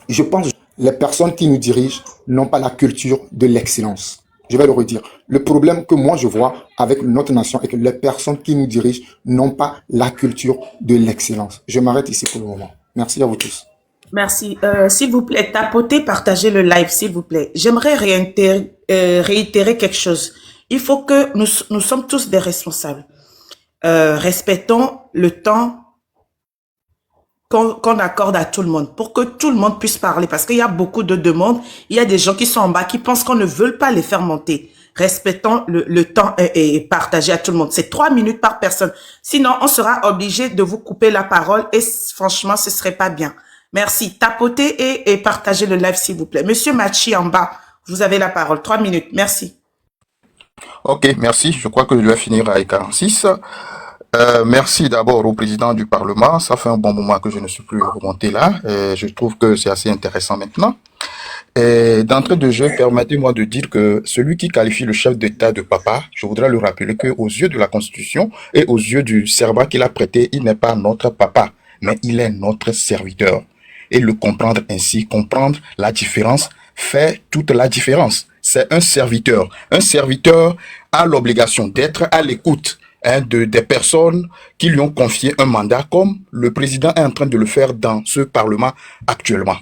je pense que les personnes qui nous dirigent n'ont pas la culture de l'excellence. Je vais le redire. Le problème que moi je vois avec notre nation est que les personnes qui nous dirigent n'ont pas la culture de l'excellence. Je m'arrête ici pour le moment. Merci à vous tous. Merci. S'il vous plaît, tapotez, partagez le live, s'il vous plaît. J'aimerais réitérer quelque chose. Il faut que nous sommes tous des responsables. Respectons le temps qu'on accorde à tout le monde pour que tout le monde puisse parler, parce qu'il y a beaucoup de demandes. Il y a des gens qui sont en bas qui pensent qu'on ne veut pas les faire monter. Respectons le temps et partagez à tout le monde. C'est 3 minutes par personne. Sinon, on sera obligé de vous couper la parole et franchement, ce serait pas bien. Merci. Tapotez et partagez le live, s'il vous plaît. Monsieur Machi en bas, vous avez la parole. 3 minutes. Merci. Ok, merci. Je crois que je vais finir avec 46. Merci d'abord au président du Parlement. Ça fait un bon moment que je ne suis plus remonté là. Je trouve que c'est assez intéressant maintenant. D'entrée de jeu, permettez-moi de dire que celui qui qualifie le chef d'État de papa, je voudrais le rappeler qu'aux yeux de la Constitution et aux yeux du serment qu'il a prêté, il n'est pas notre papa, mais il est notre serviteur. Et le comprendre ainsi, comprendre la différence, fait toute la différence. C'est un serviteur. Un serviteur a l'obligation d'être à l'écoute des personnes qui lui ont confié un mandat, comme le président est en train de le faire dans ce Parlement actuellement.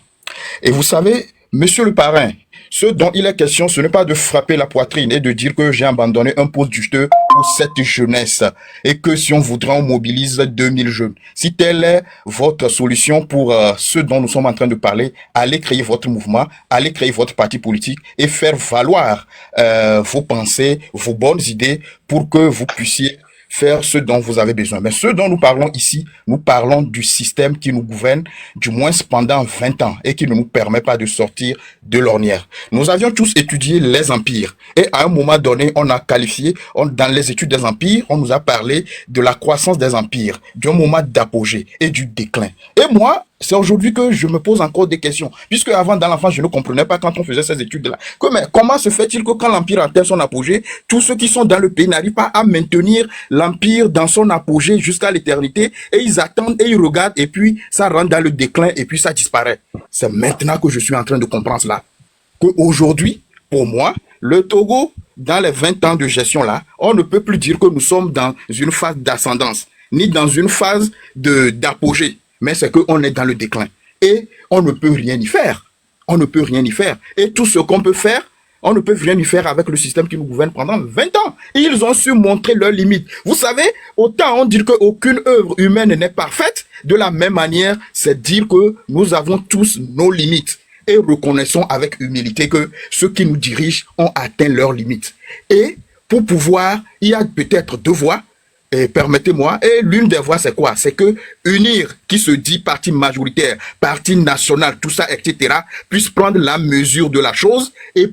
Et vous savez, monsieur le parrain, ce dont il est question, ce n'est pas de frapper la poitrine et de dire que j'ai abandonné un poste juteux pour cette jeunesse et que si on voudrait, on mobilise 2000 jeunes. Si telle est votre solution pour ce dont nous sommes en train de parler, allez créer votre mouvement, allez créer votre parti politique et faire valoir vos pensées, vos bonnes idées pour que vous puissiez faire ce dont vous avez besoin. Mais ce dont nous parlons ici, nous parlons du système qui nous gouverne, du moins pendant 20 ans, et qui ne nous permet pas de sortir de l'ornière. Nous avions tous étudié les empires, et à un moment donné, on a qualifié, dans les études des empires, on nous a parlé de la croissance des empires, d'un moment d'apogée et du déclin. Et moi, C'est aujourd'hui que je me pose encore des questions. Puisque avant, dans l'enfance, je ne comprenais pas quand on faisait ces études-là. Mais comment se fait-il que quand l'Empire atteint son apogée, tous ceux qui sont dans le pays n'arrivent pas à maintenir l'Empire dans son apogée jusqu'à l'éternité, et ils attendent et ils regardent, et puis ça rentre dans le déclin, et puis ça disparaît. C'est maintenant que je suis en train de comprendre cela. Qu'aujourd'hui, pour moi, le Togo, dans les 20 ans de gestion là, on ne peut plus dire que nous sommes dans une phase d'ascendance, ni dans une phase d'apogée. Mais c'est qu'on est dans le déclin. Et on ne peut rien y faire. On ne peut rien y faire. Et tout ce qu'on peut faire, on ne peut rien y faire avec le système qui nous gouverne pendant 20 ans. Et ils ont su montrer leurs limites. Vous savez, autant on dit qu'aucune œuvre humaine n'est parfaite, de la même manière, c'est dire que nous avons tous nos limites. Et reconnaissons avec humilité que ceux qui nous dirigent ont atteint leurs limites. Et pour pouvoir, il y a peut-être deux voies. Et permettez-moi, et l'une des voies, c'est quoi? C'est que unir, qui se dit parti majoritaire, parti national, tout ça, etc., puisse prendre la mesure de la chose et